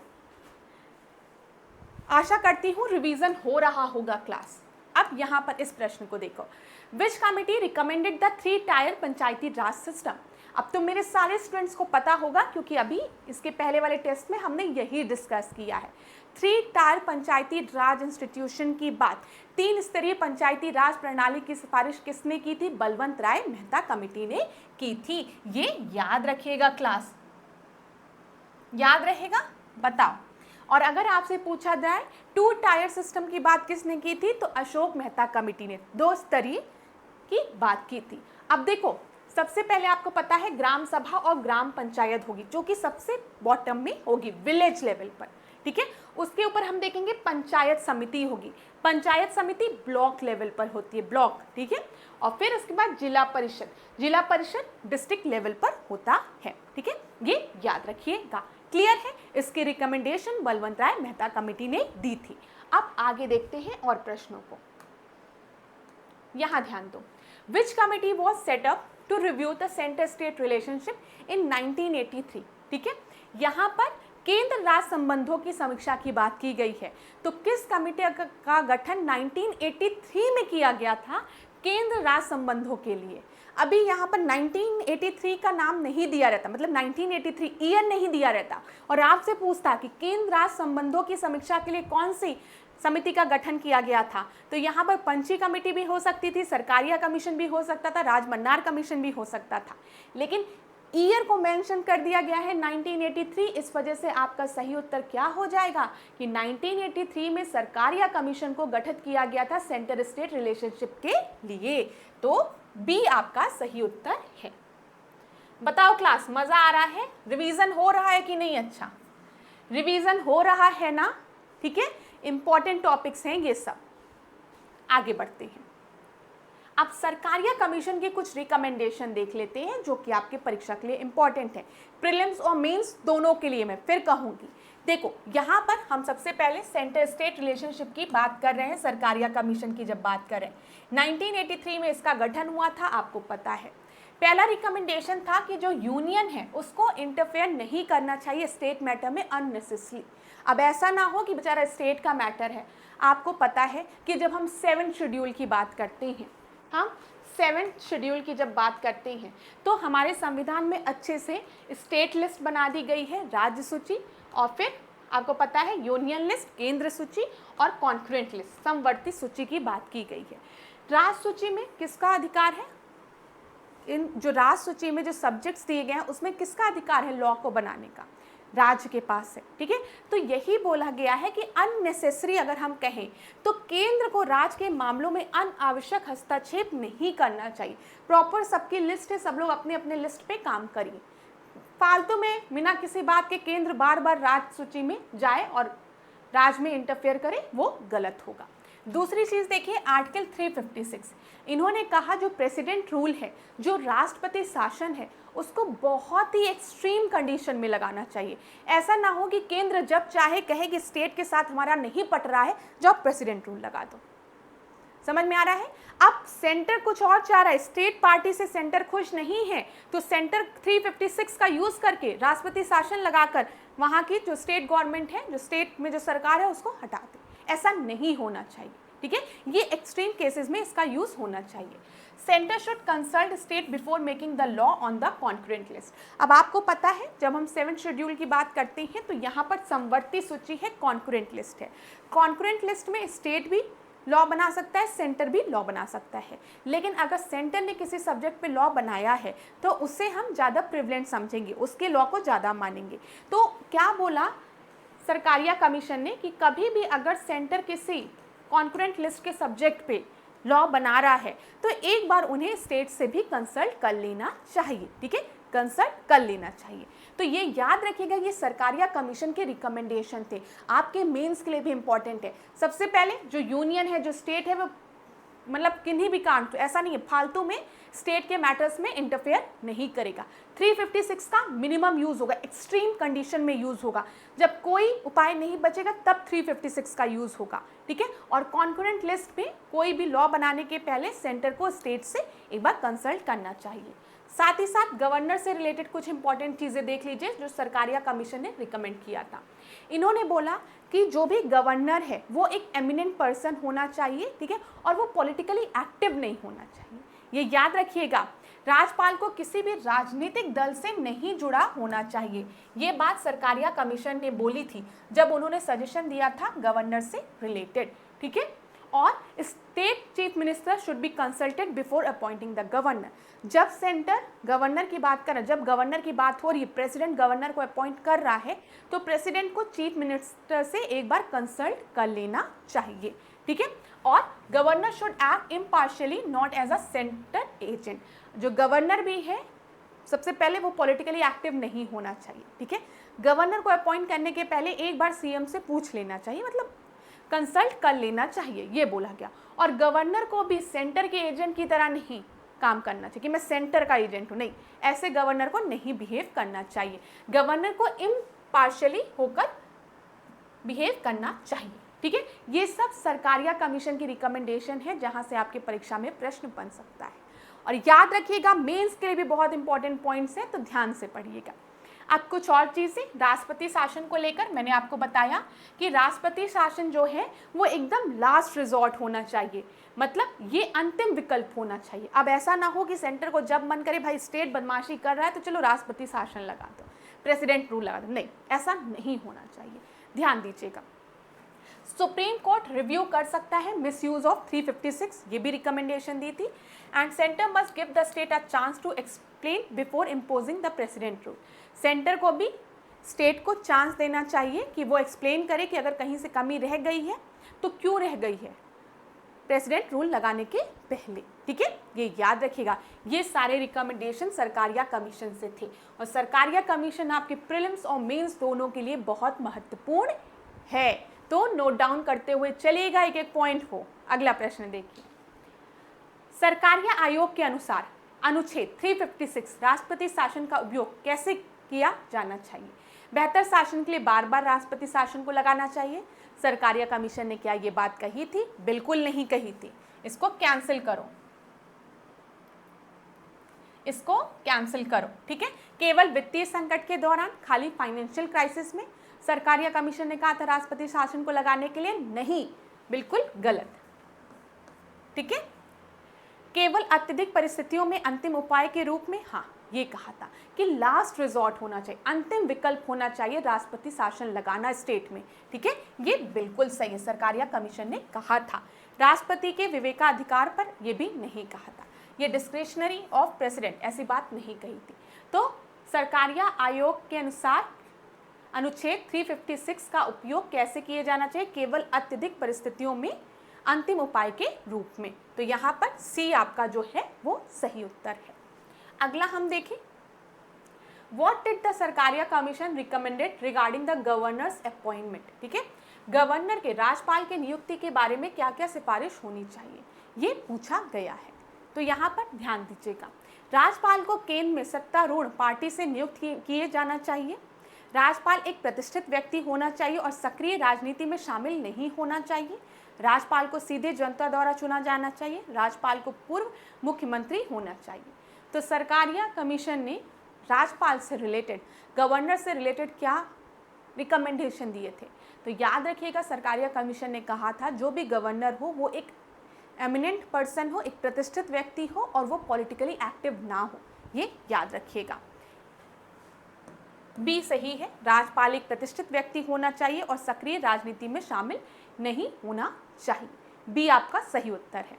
आशा करती हूं रिवीजन हो रहा होगा क्लास। अब यहां पर इस प्रश्न को देखो, which committee recommended the 3 tyre Panchayati Raj system? अब तो मेरे सारे स्टूडेंट्स को पता होगा, क्योंकि अभी इसके पहले वाले टेस्ट में हमने यही डिस्कस किया है। 3 टायर पंचायती राज इंस्टीट्यूशन की बात, 3 स्तरीय पंचायती राज प्रणाली की सिफारिश किसने की थी? बलवंत राय मेहता कमेटी ने की थी। ये याद रखिएगा क्लास, याद रहेगा? बताओ। और अगर आपसे पूछा जाए 2 टायर सिस्टम की बात किसने की थी? तो अशोक मेहता कमेटी ने 2 स्तरीय की बात की थी। अब देखो, सबसे पहले आपको पता है ग्राम सभा और ग्राम पंचायत होगी, जो कि सबसे बॉटम में होगी, विलेज लेवल पर, ठीक है। उसके ऊपर हम देखेंगे पंचायत समिति होगी। पंचायत समिति ब्लॉक लेवल पर होती है, ब्लॉक, ठीक है। और फिर उसके बाद जिला परिषद, जिला परिषद डिस्ट्रिक्ट लेवल पर होता है, ठीक है। ये याद रखिएगा। क्लियर है? इसकी रिकमेंडेशन बलवंत राय मेहता कमेटी ने दी थी। अब आगे देखते हैं और प्रश्नों को। यहां ध्यान दो, which committee was set up to review the centre state relationship in 1983, ठीक है। यहाँ पर केंद्र राज्य संबंधों की समीक्षा की बात की गई है। तो किस कमेटी का गठन 1983 में किया गया था केंद्र राज्य संबंधों के लिए? अभी यहाँ पर 1983 का नाम नहीं दिया रहता, मतलब 1983 ईयर नहीं दिया रहता, और आपसे पूछता कि केंद्र राज्य संबंधों की समीक्षा के लिए कौन सी समिति का गठन किया गया था, तो यहाँ पर पंची कमेटी भी हो सकती थी, सरकारिया कमीशन भी हो सकता था, राजमन्नार कमीशन भी हो सकता था, लेकिन ईयर को मेंशन कर दिया गया है 1983। इस वजह से आपका सही उत्तर क्या हो जाएगा कि 1983 में सरकारिया कमीशन को गठित किया गया था सेंटर स्टेट रिलेशनशिप के लिए। तो बी आपका सही उत्तर है। बताओ क्लास, मजा आ रहा है? रिवीजन हो रहा है कि नहीं? अच्छा, रिवीजन हो रहा है ना? ठीक है, इंपॉर्टेंट टॉपिक्स हैं ये सब। आगे बढ़ते हैं। अब सरकारिया कमीशन के कुछ रिकमेंडेशन देख लेते हैं जो कि आपके परीक्षा के लिए इंपॉर्टेंट है, प्रीलिम्स और मेंस दोनों के लिए। मैं फिर कहूंगी, देखो यहाँ पर हम सबसे पहले सेंटर स्टेट रिलेशनशिप की बात कर रहे हैं। सरकारिया कमीशन की जब बात करें, 1983 में इसका गठन हुआ था, आपको पता है। पहला रिकमेंडेशन था कि जो यूनियन है उसको इंटरफेयर नहीं करना चाहिए स्टेट मैटर में अननेसेसरी। अब ऐसा ना हो कि बेचारा स्टेट का मैटर है। आपको पता है कि जब हम 7th शेड्यूल की बात करते हैं, हम 7th शेड्यूल की जब बात करते हैं तो हमारे संविधान में अच्छे से स्टेट लिस्ट बना दी गई है, राज्य सूची, और फिर आपको पता है यूनियन लिस्ट, केंद्र सूची और कॉन्करेंट लिस्ट, समवर्ती सूची की बात की गई है। राज्य सूची में किसका अधिकार है? इन जो राज्य सूची में जो सब्जेक्ट्स दिए गए हैं उसमें किसका अधिकार है लॉ को बनाने का? राज्य के पास है। ठीक है, तो यही बोला गया है कि अननेसेसरी अगर हम कहें तो केंद्र को राज्य के मामलों में अनावश्यक हस्तक्षेप नहीं करना चाहिए। प्रॉपर सबकी लिस्ट है, सब लोग अपने अपने लिस्ट पे काम करिए। फालतू में बिना किसी बात के केंद्र बार बार राज्य सूची में जाए और राज्य में इंटरफेयर करे, वो गलत होगा। दूसरी चीज देखिए, आर्टिकल 356, इन्होंने कहा जो प्रेसिडेंट रूल है, जो राष्ट्रपति शासन है, उसको बहुत ही एक्सट्रीम कंडीशन में लगाना चाहिए। ऐसा ना हो कि केंद्र जब चाहे कहे कि स्टेट के साथ हमारा नहीं पट रहा है, जब प्रेसिडेंट रूल लगा दो। समझ में आ रहा है? अब सेंटर कुछ और चाह रहा है, स्टेट पार्टी से सेंटर खुश नहीं है, तो सेंटर 356 का यूज करके राष्ट्रपति शासन लगाकर वहां की जो स्टेट गवर्नमेंट है, जो स्टेट में जो सरकार है, उसको हटा दे। ऐसा नहीं होना चाहिए। ठीक है, ये एक्सट्रीम केसेस में इसका यूज होना चाहिए। Centre should consult state before making the law on the concurrent list. अब आपको पता है जब हम 7th शेड्यूल की बात करते हैं तो यहाँ पर समवर्ती सूची है, कॉन्करेंट लिस्ट है। कॉन्करेंट लिस्ट में स्टेट भी लॉ बना सकता है, सेंटर भी लॉ बना सकता है, लेकिन अगर सेंटर ने किसी सब्जेक्ट पे लॉ बनाया है तो उसे हम ज़्यादा प्रिविलेंट समझेंगे, उसके लॉ को ज़्यादा मानेंगे। तो क्या बोला सरकारिया कमीशन ने कि कभी भी अगर सेंटर किसी कॉन्करेंट लिस्ट के सब्जेक्ट पे लॉ बना रहा है तो एक बार उन्हें स्टेट से भी कंसल्ट कर लेना चाहिए। ठीक है, कंसल्ट कर लेना चाहिए। तो ये याद रखिएगा, ये सरकारिया कमीशन के रिकमेंडेशन थे, आपके मेंस के लिए भी इंपॉर्टेंट है। सबसे पहले जो यूनियन है, जो स्टेट है, वो मतलब किन्हीं भी काम, तो ऐसा नहीं है फालतू में स्टेट के मैटर्स में इंटरफेयर नहीं करेगा। 356 का मिनिमम यूज होगा, एक्सट्रीम कंडीशन में यूज होगा, जब कोई उपाय नहीं बचेगा तब 356 का यूज होगा। ठीक है, और कॉन्करेंट लिस्ट में कोई भी लॉ बनाने के पहले सेंटर को स्टेट से एक बार कंसल्ट करना चाहिए। साथ ही साथ गवर्नर से रिलेटेड कुछ इंपॉर्टेंट चीज़ें देख लीजिए जो सरकारिया कमीशन ने रिकमेंड किया था। इन्होंने बोला कि जो भी गवर्नर है वो एक एमिनेंट पर्सन होना चाहिए। ठीक है, और वो पॉलिटिकली एक्टिव नहीं होना चाहिए। ये याद रखिएगा, राज्यपाल को किसी भी राजनीतिक दल से नहीं जुड़ा होना चाहिए। ये बात सरकारिया कमीशन ने बोली थी जब उन्होंने सजेशन दिया था गवर्नर से रिलेटेड। ठीक है, और state chief minister should be consulted before appointing the governor. जब सेंटर गवर्नर की बात कर रहा है, जब गवर्नर की बात हो रही है, प्रेसिडेंट गवर्नर को अपॉइंट कर रहा है, तो प्रेसिडेंट को चीफ मिनिस्टर से एक बार कंसल्ट कर लेना चाहिए। ठीक है, और governor should act impartially, not as a centre agent. जो गवर्नर भी है सबसे पहले वो पॉलिटिकली एक्टिव नहीं होना चाहिए। ठीक है, गवर्नर को अपॉइंट करने के पहले एक बार सीएम से पूछ लेना चाहिए, मतलब कंसल्ट कर लेना चाहिए, ये बोला गया। और गवर्नर को भी सेंटर के एजेंट की तरह नहीं काम करना चाहिए कि मैं सेंटर का एजेंट हूँ, नहीं, ऐसे गवर्नर को नहीं बिहेव करना चाहिए। गवर्नर को इम्पार्शियली होकर बिहेव करना चाहिए। ठीक है, ये सब सरकारिया कमीशन की रिकमेंडेशन है जहां से आपके परीक्षा में प्रश्न बन सकता है। और याद रखिएगा, मेंस के लिए भी बहुत इंपॉर्टेंट पॉइंट्स हैं, तो ध्यान से पढ़िएगा। अब कुछ और चीज़ें राष्ट्रपति शासन को लेकर मैंने आपको बताया कि राष्ट्रपति शासन जो है वो एकदम लास्ट रिजॉर्ट होना चाहिए, मतलब ये अंतिम विकल्प होना चाहिए। अब ऐसा ना हो कि सेंटर को जब मन करे भाई स्टेट बदमाशी कर रहा है तो चलो राष्ट्रपति शासन लगा दो, प्रेसिडेंट रूल लगा दो, नहीं, ऐसा नहीं होना चाहिए, ध्यान दीजिएगा। सुप्रीम कोर्ट रिव्यू कर सकता है मिसयूज ऑफ 356, ये भी रिकमेंडेशन दी थी। And centre must give the state a chance to explain before imposing the president rule. Centre को भी स्टेट को चांस देना चाहिए कि वो एक्सप्लेन करे कि अगर कहीं से कमी रह गई है तो क्यों रह गई है प्रेसिडेंट रूल लगाने के पहले, ठीक है, ये याद रखिएगा। ये सारे रिकमेंडेशन सरकारिया कमीशन से थे और सरकारिया कमीशन आपके प्रीलिम्स और मेंस दोनों के लिए बहुत महत्वपूर्ण है, तो नोट डाउन करते हुए चलिएगा, एक एक पॉइंट हो। अगला प्रश्न देखिए, सरकारिया आयोग के अनुसार अनुच्छेद 356 राष्ट्रपति शासन का उपयोग कैसे किया जाना चाहिए? बेहतर शासन के लिए बार बार राष्ट्रपति शासन को लगाना चाहिए। सरकारिया कमीशन ने क्या ये बात कही थी? बिल्कुल नहीं कही थी। इसको कैंसिल करो, इसको कैंसिल करो, ठीक है। केवल वित्तीय संकट के दौरान, खाली फाइनेंशियल क्राइसिस में सरकारिया कमीशन ने कहा था राष्ट्रपति शासन को लगाने के लिए, नहीं, बिल्कुल गलत, ठीक है। केवल अत्यधिक परिस्थितियों में अंतिम उपाय के रूप में, हाँ, ये कहा था कि लास्ट रिजॉर्ट होना चाहिए, अंतिम विकल्प होना चाहिए राष्ट्रपति शासन लगाना स्टेट में, ठीक है, ये बिल्कुल सही है, सरकारिया कमीशन ने कहा था। राष्ट्रपति के विवेकाधिकार पर यह भी नहीं कहा था, ये डिस्क्रिशनरी ऑफ प्रेसिडेंट, ऐसी बात नहीं कही थी। तो सरकारिया आयोग के अनुसार अनुच्छेद 356 का उपयोग कैसे किया जाना चाहिए? केवल अत्यधिक परिस्थितियों में अंतिम उपाय के रूप में। तो यहाँ पर सी आपका जो है वो सही उत्तर है। अगला हम देखें, what did the Sarkaria commission recommended regarding the governors appointment, ठीक है, गवर्नर के, राज्यपाल के नियुक्ति के बारे में क्या क्या सिफारिश होनी चाहिए, ये पूछा गया है। तो यहाँ पर ध्यान दीजिएगा, राज्यपाल को केंद्र में सत्तारूढ़ पार्टी से नियुक्त किए जाना चाहिए। राज्यपाल एक प्रतिष्ठित व्यक्ति होना चाहिए और सक्रिय राजनीति में शामिल नहीं होना चाहिए। राज्यपाल को सीधे जनता द्वारा चुना जाना चाहिए। राज्यपाल को पूर्व मुख्यमंत्री होना चाहिए। तो सरकारिया कमीशन ने राज्यपाल से रिलेटेड, गवर्नर से रिलेटेड क्या रिकमेंडेशन दिए थे? तो याद रखिएगा, सरकारिया कमीशन ने कहा था जो भी गवर्नर हो वो एक एमिनेंट पर्सन हो, एक प्रतिष्ठित व्यक्ति हो और वो पॉलिटिकली एक्टिव ना हो, ये याद रखिएगा। बी सही है, राज्यपाल एक प्रतिष्ठित व्यक्ति होना चाहिए और सक्रिय राजनीति में शामिल नहीं होना चाहिए। बी आपका सही उत्तर है।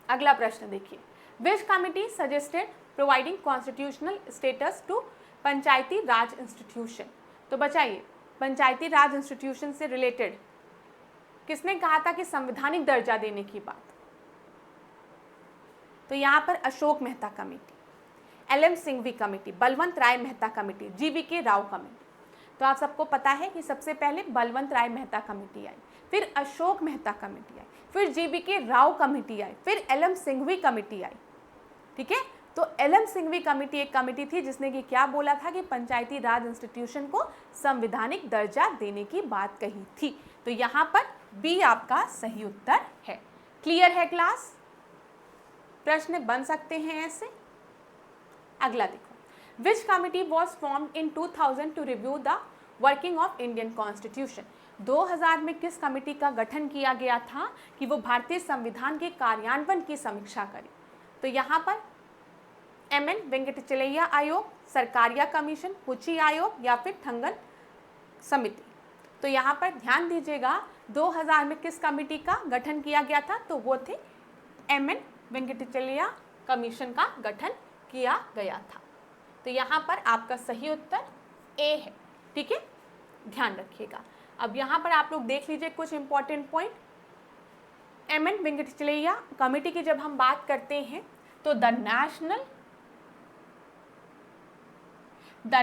अगला प्रश्न देखिए, which committee suggested providing constitutional status to panchayati raj institution? तो बताइए, पंचायती राज इंस्टीट्यूशन से रिलेटेड किसने कहा था कि संवैधानिक दर्जा देने की बात? तो यहाँ पर Ashok Mehta committee, L M. Singhvi committee, Balwant Rai Mehta committee, G V K. Rao committee. तो आप सबको पता है कि सबसे पहले बलवंत राय मेहता कमेटी आई, फिर अशोक मेहता कमेटी आई, फिर जी.वी.के. राव कमेटी आई, फिर एल.एम. सिंघवी कमेटी आई, ठीक है। तो एल.एम. सिंघवी कमेटी एक कमेटी थी जिसने कि क्या बोला था कि पंचायती राज इंस्टीट्यूशन को संवैधानिक दर्जा देने की बात कही थी। तो यहाँ पर बी आपका सही उत्तर है। क्लियर है क्लास? प्रश्न बन सकते हैं ऐसे। अगला देखो, which committee was formed in 2000 to review the working of Indian constitution? 2000 में किस कमेटी का गठन किया गया था कि वो भारतीय संविधान के कार्यान्वयन की समीक्षा करे? तो यहाँ पर एम.एन. वेंकटचलैया आयोग, सरकारिया कमीशन, हुची आयोग या फिर ठंगन समिति? तो यहाँ पर ध्यान दीजिएगा, 2000 में किस कमेटी का गठन किया गया था? तो वो थे एम.एन. वेंकटचलैया कमीशन का गठन किया गया था। तो यहाँ पर आपका सही उत्तर ए है, ठीक है, ध्यान रखिएगा। अब यहाँ पर आप लोग देख लीजिए कुछ important point. M N. Venkatachaliah committee की जब हम बात करते हैं तो the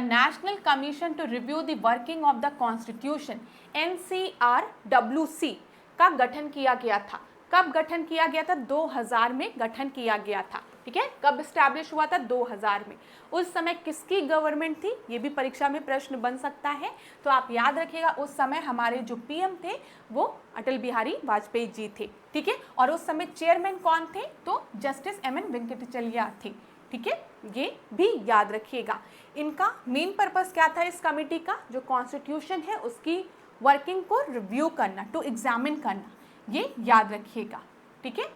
national commission to review the working of the constitution, NCRWC का गठन किया गया था। कब गठन किया गया था? 2000 में गठन किया गया था, ठीक है। कब स्टैब्लिश हुआ था? 2000 में। उस समय किसकी गवर्नमेंट थी? ये भी परीक्षा में प्रश्न बन सकता है। तो आप याद रखिएगा, उस समय हमारे जो पीएम थे वो अटल बिहारी वाजपेयी जी थे, ठीक है। और उस समय चेयरमैन कौन थे? तो जस्टिस एम.एन. वेंकटचलैया थे, ठीक है, ये भी याद रखिएगा। इनका मेन पर्पस क्या था इस कमेटी का, जो कॉन्स्टिट्यूशन है उसकी वर्किंग को रिव्यू करना, टू एग्जामिन करना, ये याद रखिएगा। ठीक है,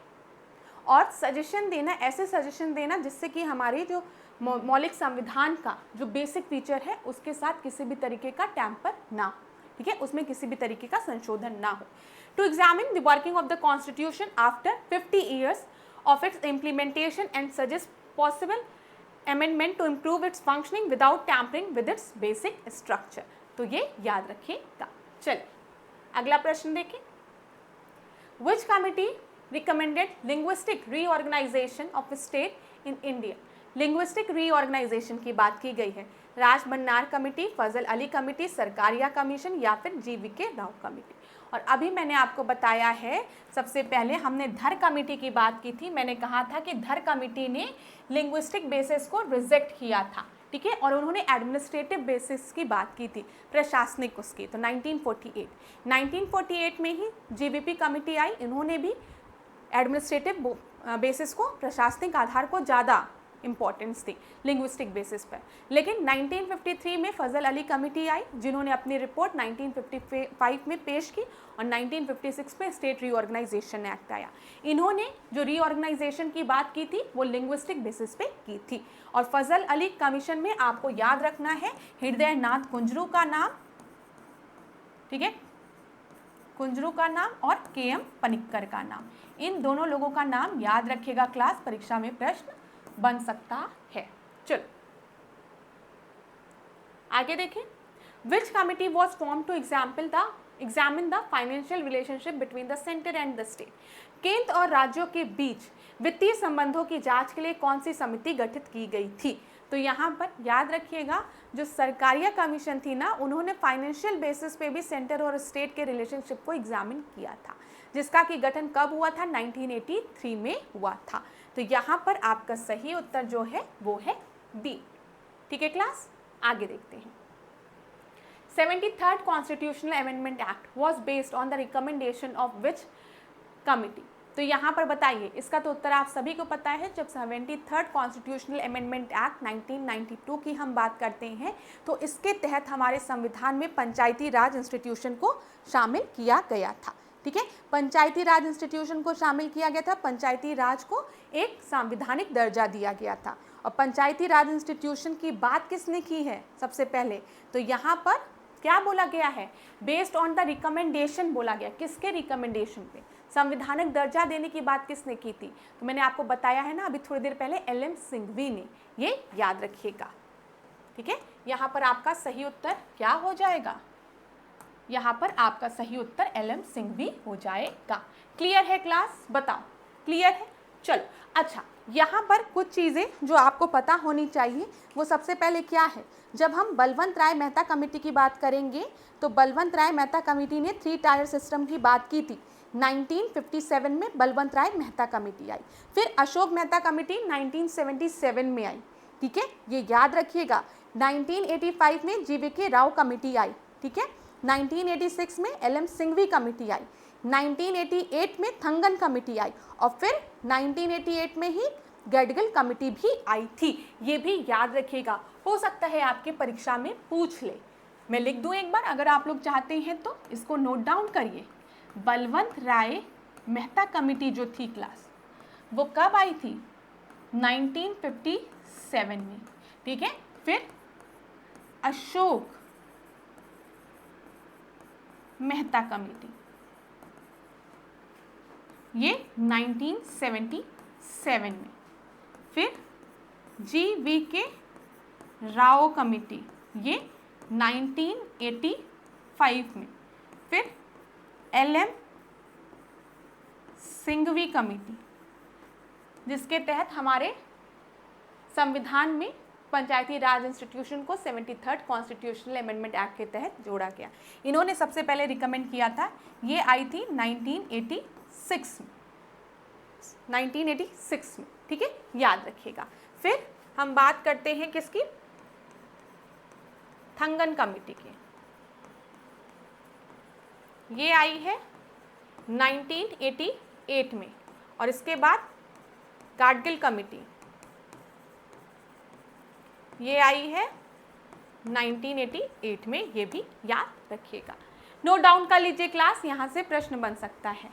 और सजेशन देना, ऐसे सजेशन देना जिससे कि हमारी जो मौलिक संविधान का जो बेसिक फीचर है उसके साथ किसी भी तरीके का टैम्पर ना हो। ठीक है, उसमें किसी भी तरीके का संशोधन ना हो। To examine the working of the constitution after 50 years of its implementation and suggest possible amendment to improve its functioning without tampering with its basic structure. तो ये याद रखिएगा। चलिए अगला प्रश्न देखें। Which committee recommended linguistic reorganization of state in India? Linguistic reorganisation की बात की गई है। Rajamannar committee, Fazal Ali committee, Sarkaria commission या फिर जीवीके राव कमेटी। और अभी मैंने आपको बताया है, सबसे पहले हमने धर कमेटी की बात की थी। मैंने कहा था कि धर कमेटी ने लिंग्विस्टिक बेसिस को रिजेक्ट किया था। ठीक है, और उन्होंने एडमिनिस्ट्रेटिव बेसिस की बात की थी, प्रशासनिक उसकी। तो 1948 में ही जीबीपी कमेटी आई, इन्होंने भी एडमिनिस्ट्रेटिव बेसिस को, प्रशासनिक आधार को ज़्यादा इम्पॉर्टेंस थी लिंग्विस्टिक बेसिस पर। लेकिन 1953 में फजल अली कमेटी आई, जिन्होंने अपनी रिपोर्ट 1955 में पेश की, और 1956 में स्टेट रीऑर्गेनाइजेशन एक्ट आया। इन्होंने जो रीऑर्गेनाइजेशन की बात की थी वो लिंग्विस्टिक बेसिस पे की थी। और फजल अली कमीशन में आपको याद रखना है हृदय नाथ कुंजरू का नाम, ठीक है, कुंजरू का नाम, और केएम पनिक्कर का नाम। इन दोनों लोगों का नाम याद रखिएगा, क्लास परीक्षा में प्रश्न बन सकता है। चलो आगे देखें। Which committee was form to examine the financial relationship between the centre and the state? केंद्र और राज्यों के बीच वित्तीय संबंधों की जांच के लिए कौन सी समिति गठित की गई थी? तो यहाँ पर याद रखिएगा, जो सरकारिया कमीशन थी ना, उन्होंने फाइनेंशियल बेसिस पे भी सेंटर और स्टेट के रिलेशनशिप को एग्जामिन किया था, जिसका कि गठन कब हुआ था? 1983 में हुआ था। तो यहाँ पर आपका सही उत्तर जो है वो है डी। ठीक है क्लास, आगे देखते हैं। 73rd constitutional amendment act was based on the recommendation of which committee? तो यहाँ पर बताइए, इसका तो उत्तर आप सभी को पता है। जब 73rd कॉन्स्टिट्यूशनल अमेंडमेंट एक्ट 1992 की हम बात करते हैं, तो इसके तहत हमारे संविधान में पंचायती राज इंस्टीट्यूशन को शामिल किया गया था। ठीक है, पंचायती राज इंस्टीट्यूशन को शामिल किया गया था, पंचायती राज को एक संवैधानिक दर्जा दिया गया था। और पंचायती राज इंस्टीट्यूशन की बात किसने की है सबसे पहले? तो यहाँ पर क्या बोला गया है? बेस्ड ऑन द रिकमेंडेशन बोला गया। किसके रिकमेंडेशन पे? संवैधानिक दर्जा देने की बात किसने की थी? तो मैंने आपको बताया है ना अभी थोड़ी देर पहले, LM सिंघवी ने। ये याद रखिएगा। ठीक है, यहाँ पर आपका सही उत्तर क्या हो जाएगा? यहाँ पर आपका सही उत्तर LM सिंघवी हो जाएगा। क्लियर है क्लास? बताओ, क्लियर है? चलो अच्छा, यहाँ पर कुछ चीज़ें जो आपको पता होनी चाहिए, वो सबसे पहले क्या है? जब हम बलवंत राय मेहता कमेटी की बात करेंगे, तो बलवंत राय मेहता कमेटी ने 3 टायर सिस्टम की बात की थी। 1957 में बलवंत राय मेहता कमेटी आई। फिर अशोक मेहता कमेटी 1977 में आई। ठीक है, ये याद रखिएगा। 1985 में जीवीके राव कमेटी आई। ठीक है, 1986 में LM सिंघवी कमेटी आई। 1988 में थंगन कमेटी आई, और फिर 1988 में ही गडगिल कमेटी भी आई थी। ये भी याद रखिएगा, हो सकता है आपके परीक्षा में पूछ ले। मैं लिख दूं एक बार, अगर आप लोग चाहते हैं तो इसको नोट डाउन करिए। बलवंत राय मेहता कमेटी जो थी क्लास, वो कब आई थी? 1957 में। ठीक है, फिर अशोक मेहता कमेटी, ये 1977 में। फिर GVK राव कमेटी, ये 1985 में। फिर LM सिंघवी कमेटी, जिसके तहत हमारे संविधान में पंचायती राज इंस्टीट्यूशन को 73rd कॉन्स्टिट्यूशनल अमेंडमेंट एक्ट के तहत जोड़ा गया। इन्होंने सबसे पहले रिकमेंड किया था, ये आई थी 1986 में। 1986 में। ठीक है, याद रखिएगा। फिर हम बात करते हैं किसकी? थंगन कमेटी की। ये आई है 1988 में। और इसके बाद गाडगिल कमेटी ये आई है 1988 में, ये भी याद रखिएगा। नोट डाउन कर लीजिए क्लास, यहाँ से प्रश्न बन सकता है।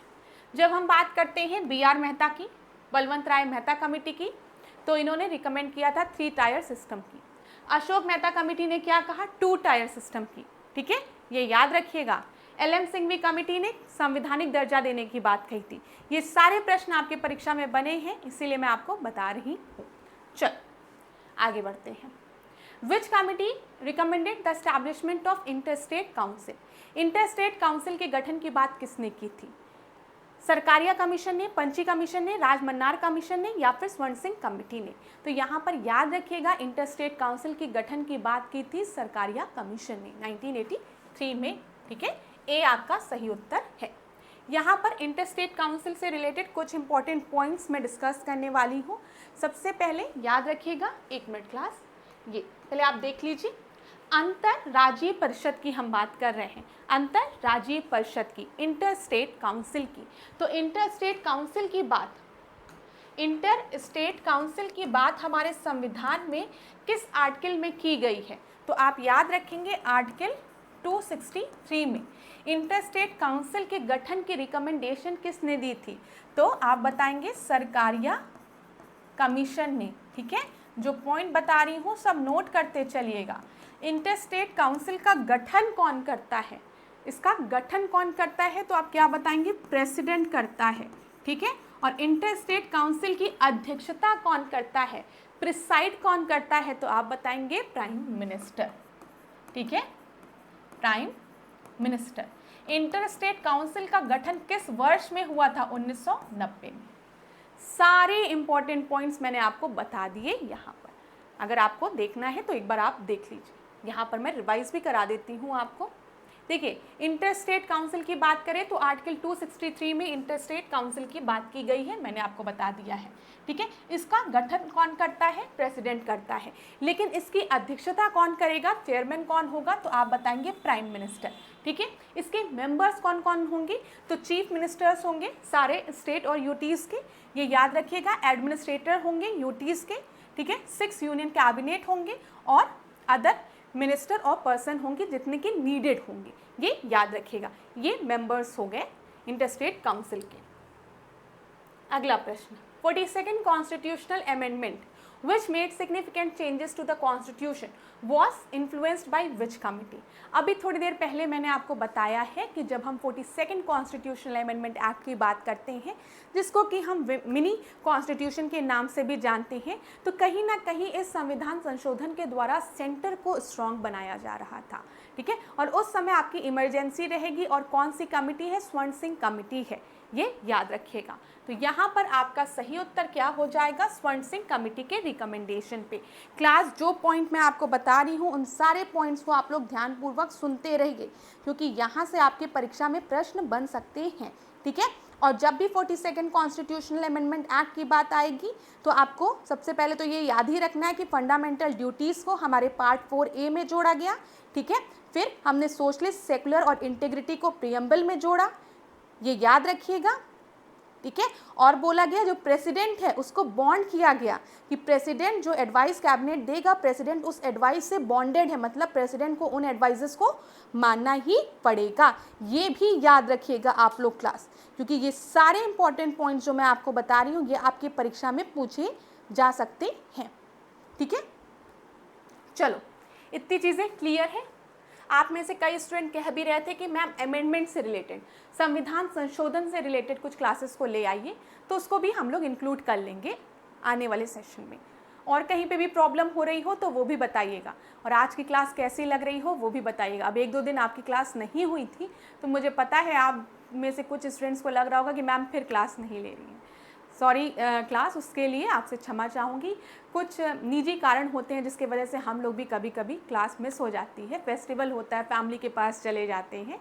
जब हम बात करते हैं BR मेहता की, बलवंत राय मेहता कमेटी की, तो इन्होंने रिकमेंड किया था 3 टायर सिस्टम की। अशोक मेहता कमेटी ने क्या कहा, 2 टायर सिस्टम की, ठीक है, ये याद रखिएगा। LM सिंघवी कमेटी ने संवैधानिक दर्जा देने की बात कही थी। ये सारे प्रश्न आपके परीक्षा में बने हैं, इसीलिए मैं आपको बता रही हूँ। चल आगे बढ़ते हैं। विच committee recommended the establishment of interstate council? Interstate council के गठन की बात किसने की थी? सरकारिया कमीशन ने, पंची कमीशन ने, राजमन्नार कमीशन ने, या फिर स्वर्ण सिंह कमेटी ने? तो यहाँ पर याद रखिएगा, इंटरस्टेट काउंसिल के गठन की बात की थी सरकारिया कमीशन ने 1983 में, ठीक है। ए आपका सही उत्तर है। यहाँ पर इंटरस्टेट काउंसिल से रिलेटेड कुछ इंपॉर्टेंट पॉइंट्स मैं डिस्कस करने वाली हूँ। सबसे पहले याद रखिएगा, 1 मिनट क्लास, ये पहले आप देख लीजिए, अंतरराज्यीय परिषद की हम बात कर रहे हैं, अंतरराज्यीय परिषद की, इंटरस्टेट काउंसिल की। तो इंटरस्टेट काउंसिल की बात हमारे संविधान में किस आर्टिकल में की गई है? तो आप याद रखेंगे आर्टिकल 263 में। इंटरस्टेट काउंसिल के गठन की रिकमेंडेशन किसने दी थी? तो आप बताएंगे सरकारिया कमीशन ने, ठीक है। जो पॉइंट बता रही हूँ सब नोट करते चलिएगा। इंटरस्टेट काउंसिल का गठन कौन करता है? इसका गठन कौन करता है? तो आप क्या बताएंगे, प्रेसिडेंट करता है, ठीक है। और इंटरस्टेट काउंसिल की अध्यक्षता कौन करता है, प्रिसाइड कौन करता है? तो आप बताएंगे प्राइम मिनिस्टर, ठीक है, प्राइम मिनिस्टर। इंटरस्टेट काउंसिल का गठन किस वर्ष में हुआ था? 1990 में। सारे इंपॉर्टेंट पॉइंट्स मैंने आपको बता दिए यहाँ पर, अगर आपको देखना है तो एक बार आप देख लीजिए। यहाँ पर मैं रिवाइज भी करा देती हूँ आपको। देखिए, इंटरस्टेट काउंसिल की बात करें तो आर्टिकल 263 में इंटरस्टेट काउंसिल की बात की गई है, मैंने आपको बता दिया है, ठीक है। इसका गठन कौन करता है? प्रेसिडेंट करता है। लेकिन इसकी अध्यक्षता कौन करेगा, चेयरमैन कौन होगा? तो आप बताएंगे प्राइम मिनिस्टर, ठीक है। इसके मेंबर्स कौन कौन होंगे? तो चीफ मिनिस्टर्स होंगे सारे स्टेट और यूटीज के, ये याद रखिएगा। एडमिनिस्ट्रेटर होंगे यूटीज के, ठीक है। 6 यूनियन कैबिनेट होंगे और अदर मिनिस्टर और पर्सन होंगे जितने की नीडेड होंगे, ये याद रखिएगा। ये मेंबर्स हो गए इंटरस्टेट काउंसिल के। अगला प्रश्न, 42nd constitutional amendment which made significant changes to the constitution was influenced by which committee? अभी थोड़ी देर पहले मैंने आपको बताया है कि जब हम 42nd कॉन्स्टिट्यूशनल अमेंडमेंट एक्ट की बात करते हैं, जिसको कि हम मिनी कॉन्स्टिट्यूशन के नाम से भी जानते हैं, तो कहीं ना कहीं इस संविधान संशोधन के द्वारा सेंटर को स्ट्रॉन्ग बनाया जा रहा था, ठीक है। और उस समय आपकी इमरजेंसी रहेगी और कौन सी कमिटी है? स्वर्ण सिंह कमिटी है, ये याद रखिएगा। तो यहाँ पर आपका सही उत्तर क्या हो जाएगा? स्वर्ण सिंह कमेटी के रिकमेंडेशन पे। क्लास जो पॉइंट मैं आपको बता रही हूँ उन सारे पॉइंट्स को आप लोग ध्यानपूर्वक सुनते रहिए, क्योंकि यहाँ से आपके परीक्षा में प्रश्न बन सकते हैं, ठीक है। और जब भी 42nd कॉन्स्टिट्यूशनल अमेंडमेंट एक्ट की बात आएगी तो आपको सबसे पहले तो ये याद ही रखना है कि फंडामेंटल ड्यूटीज़ को हमारे पार्ट 4A में जोड़ा गया, ठीक है। फिर हमने सोशलिस्ट, सेकुलर और इंटीग्रिटी को प्रियम्बल में जोड़ा, ये याद रखिएगा, ठीक है। और बोला गया जो प्रेसिडेंट है उसको बॉन्ड किया गया कि प्रेसिडेंट जो एडवाइस कैबिनेट देगा, प्रेसिडेंट उस एडवाइस से बॉन्डेड है, मतलब प्रेसिडेंट को उन एडवाइजेस को मानना ही पड़ेगा। ये भी याद रखिएगा आप लोग क्लास, क्योंकि ये सारे इंपॉर्टेंट पॉइंट्स जो मैं आपको बता रही हूँ ये आपकी परीक्षा में पूछे जा सकते हैं, ठीक है। चलो, इतनी चीज़ें क्लियर है। आप में से कई स्टूडेंट कह भी रहे थे कि मैम अमेंडमेंट से रिलेटेड, संविधान संशोधन से रिलेटेड कुछ क्लासेस को ले आइए, तो उसको भी हम लोग इंक्लूड कर लेंगे आने वाले सेशन में। और कहीं पे भी प्रॉब्लम हो रही हो तो वो भी बताइएगा, और आज की क्लास कैसी लग रही हो वो भी बताइएगा। अब 1-2 दिन आपकी क्लास नहीं हुई थी तो मुझे पता है आप में से कुछ स्टूडेंट्स को लग रहा होगा कि मैम फिर क्लास नहीं ले रही हैं। सॉरी क्लास, उसके लिए आपसे क्षमा चाहूँगी। कुछ निजी कारण होते हैं जिसके वजह से हम लोग भी कभी कभी क्लास मिस हो जाती है। फेस्टिवल होता है, फैमिली के पास चले जाते हैं,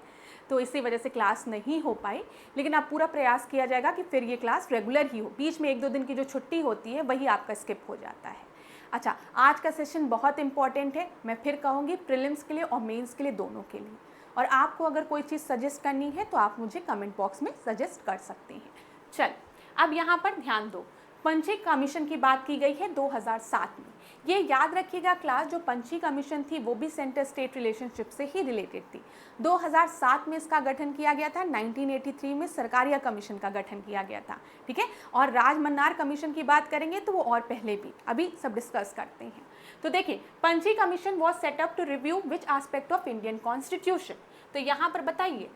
तो इसी वजह से क्लास नहीं हो पाई। लेकिन अब पूरा प्रयास किया जाएगा कि फिर ये क्लास रेगुलर ही हो। बीच में 1-2 दिन की जो छुट्टी होती है वही आपका स्किप हो जाता है। अच्छा, आज का सेशन बहुत इंपॉर्टेंट है, मैं फिर कहूँगी प्रीलिम्स के लिए और मेंस के लिए, दोनों के लिए। और आपको अगर कोई चीज़ सजेस्ट करनी है तो आप मुझे कमेंट बॉक्स में सजेस्ट कर सकते हैं। चल, अब यहाँ पर ध्यान दो, पंचिंग कमीशन की बात की गई है 2007 में। ये याद रखिएगा क्लास, जो पंची कमीशन थी वो भी सेंटर स्टेट रिलेशनशिप से ही रिलेटेड थी। 2007 में इसका गठन किया गया था, 1983 में सरकारिया कमीशन का गठन किया गया था, ठीक है। और राजमन्नार कमीशन की बात करेंगे तो वो और पहले भी, अभी सब डिस्कस करते हैं। तो देखिए, Punchhi commission was set up to review which aspect of Indian constitution. तो यहाँ पर बताइए,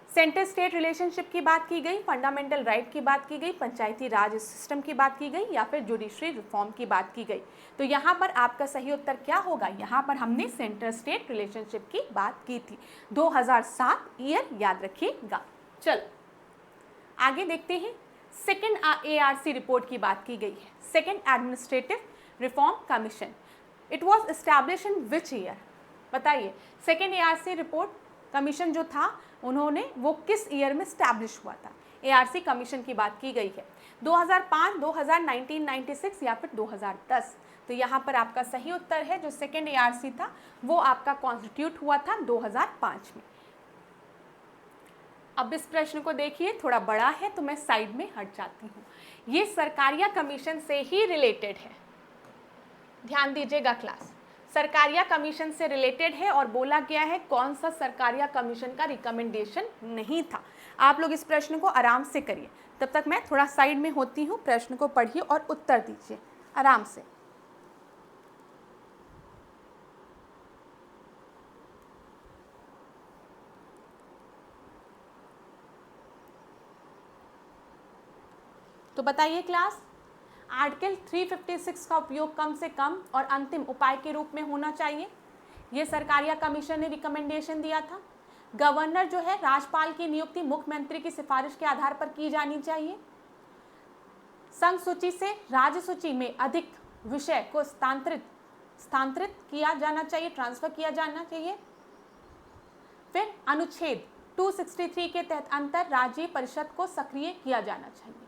सेंटर स्टेट रिलेशनशिप की बात की गई, फंडामेंटल राइट की बात की गई, पंचायती राज सिस्टम की बात की गई, या फिर जुडिशरी रिफॉर्म की बात की गई। तो यहाँ पर आपका सही उत्तर क्या होगा? यहाँ पर हमने सेंटर स्टेट रिलेशनशिप की बात की थी। 2007 ईयर याद रखिएगा। चलो आगे देखते हैं। सेकेंड ARC रिपोर्ट की बात की गई है, second administrative reform commission. It was establish in which year? बताइए, सेकेंड ARC रिपोर्ट कमीशन जो था उन्होंने वो किस ईयर में स्टैब्लिश हुआ था? ARC कमीशन की बात की गई है 2005, 2000, 1996 या फिर 2010। तो यहाँ पर आपका सही उत्तर है, जो सेकेंड ARC था वो आपका कॉन्स्टिट्यूट हुआ था 2005 में। अब इस प्रश्न को देखिए, थोड़ा बड़ा है तो मैं साइड में हट जाती हूँ। ये सरकारिया कमीशन से ही रिलेटेड है, ध्यान दीजिएगा क्लास, सरकारिया कमीशन से रिलेटेड है। और बोला गया है कौन सा सरकारिया कमीशन का रिकमेंडेशन नहीं था। आप लोग इस प्रश्न को आराम से करिए, तब तक मैं थोड़ा साइड में होती हूँ। प्रश्न को पढ़िए और उत्तर दीजिए आराम से। तो बताइए क्लास, आर्टिकल 356 का उपयोग कम से कम और अंतिम उपाय के रूप में होना चाहिए, ये सरकारिया कमीशन ने रिकमेंडेशन दिया था। गवर्नर जो है, राज्यपाल की नियुक्ति मुख्यमंत्री की सिफारिश के आधार पर की जानी चाहिए। संघ सूची से राज्य सूची में अधिक विषय को स्थानांतरित किया जाना चाहिए, ट्रांसफर किया जाना चाहिए। फिर अनुच्छेद 263 के तहत अंतर राज्यीय परिषद को सक्रिय किया जाना चाहिए।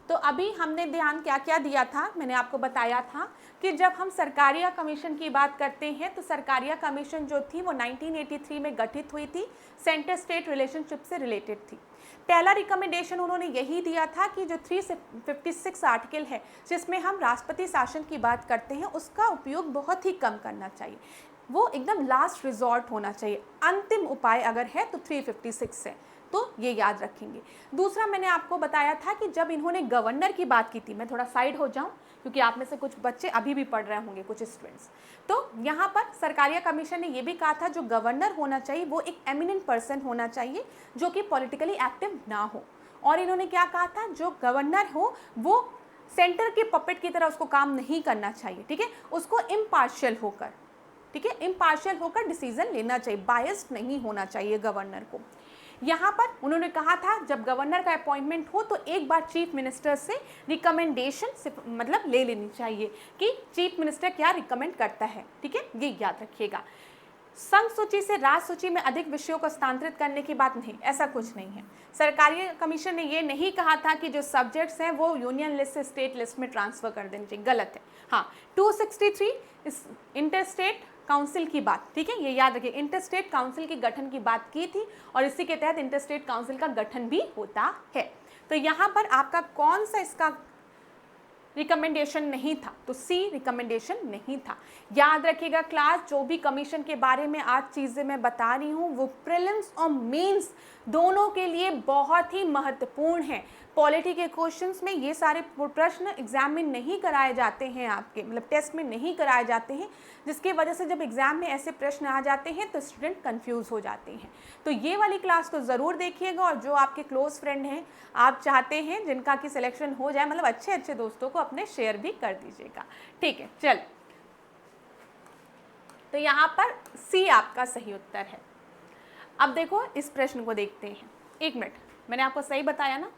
तो अभी हमने ध्यान क्या क्या दिया था, मैंने आपको बताया था कि जब हम सरकारिया कमीशन की बात करते हैं तो सरकारिया कमीशन जो थी वो 1983 में गठित हुई थी, सेंटर स्टेट रिलेशनशिप से रिलेटेड थी। पहला रिकमेंडेशन उन्होंने यही दिया था कि जो 356 आर्टिकल है जिसमें हम राष्ट्रपति शासन की बात करते हैं, उसका उपयोग बहुत ही कम करना चाहिए, वो एकदम लास्ट रिजॉर्ट होना चाहिए, अंतिम उपाय अगर है तो 356 है। तो ये याद रखेंगे। दूसरा मैंने आपको बताया था कि जब इन्होंने गवर्नर की बात की थी, मैं थोड़ा साइड हो जाऊं क्योंकि आप में से कुछ बच्चे अभी भी पढ़ रहे होंगे, कुछ स्टूडेंट्स, तो यहाँ पर सरकारिया कमीशन ने ये भी कहा था जो गवर्नर होना चाहिए वो एक एमिनेंट पर्सन होना चाहिए जो कि पॉलिटिकली एक्टिव ना हो। और इन्होंने क्या कहा था, जो गवर्नर हो वो सेंटर के पपेट की तरह उसको काम नहीं करना चाहिए, ठीक है, उसको इम्पार्शियल होकर, ठीक है, इम्पार्शियल होकर डिसीजन लेना चाहिए, बायस्ड नहीं होना चाहिए गवर्नर को। यहाँ पर उन्होंने कहा था जब गवर्नर का अपॉइंटमेंट हो तो एक बार चीफ मिनिस्टर से रिकमेंडेशन मतलब ले लेनी चाहिए कि चीफ मिनिस्टर क्या रिकमेंड करता है, ठीक है, ये याद रखिएगा। संघ सूची से राज्य सूची में अधिक विषयों को स्थानांतरित करने की बात नहीं, ऐसा कुछ नहीं है। सरकारी कमीशन ने ये नहीं कहा था कि जो सब्जेक्ट्स हैं वो यूनियन लिस्ट से स्टेट लिस्ट में ट्रांसफर कर देने चाहिए, गलत है। हाँ, 263 इस इंटरस्टेट काउंसिल की बात, ठीक है, ये याद रखिए, इंटरस्टेट काउंसिल के गठन की बात की थी और इसी के तहत इंटरस्टेट काउंसिल का गठन भी होता है। तो यहाँ पर आपका कौन सा इसका रिकमेंडेशन नहीं था, तो सी रिकमेंडेशन नहीं था। याद रखिएगा क्लास, जो भी कमीशन के बारे में आज चीज़ें मैं बता रही हूँ वो प्रीलिम्स और मेंस दोनों के लिए बहुत ही महत्वपूर्ण है। पॉलिटी के क्वेश्चंस में ये सारे प्रश्न एग्जाम में नहीं कराए जाते हैं, आपके मतलब टेस्ट में नहीं कराए जाते हैं, जिसकी वजह से जब एग्जाम में ऐसे प्रश्न आ जाते हैं तो स्टूडेंट कंफ्यूज हो जाते हैं। तो ये वाली क्लास को ज़रूर देखिएगा और जो आपके क्लोज फ्रेंड हैं, आप चाहते हैं जिनका की सिलेक्शन हो जाए, मतलब अच्छे अच्छे दोस्तों को अपने शेयर भी कर दीजिएगा, ठीक है। चल, तो यहाँ पर सी आपका सही उत्तर है। अब देखो इस प्रश्न को देखते हैं, एक मिनट, मैंने आपको सही बताया ना?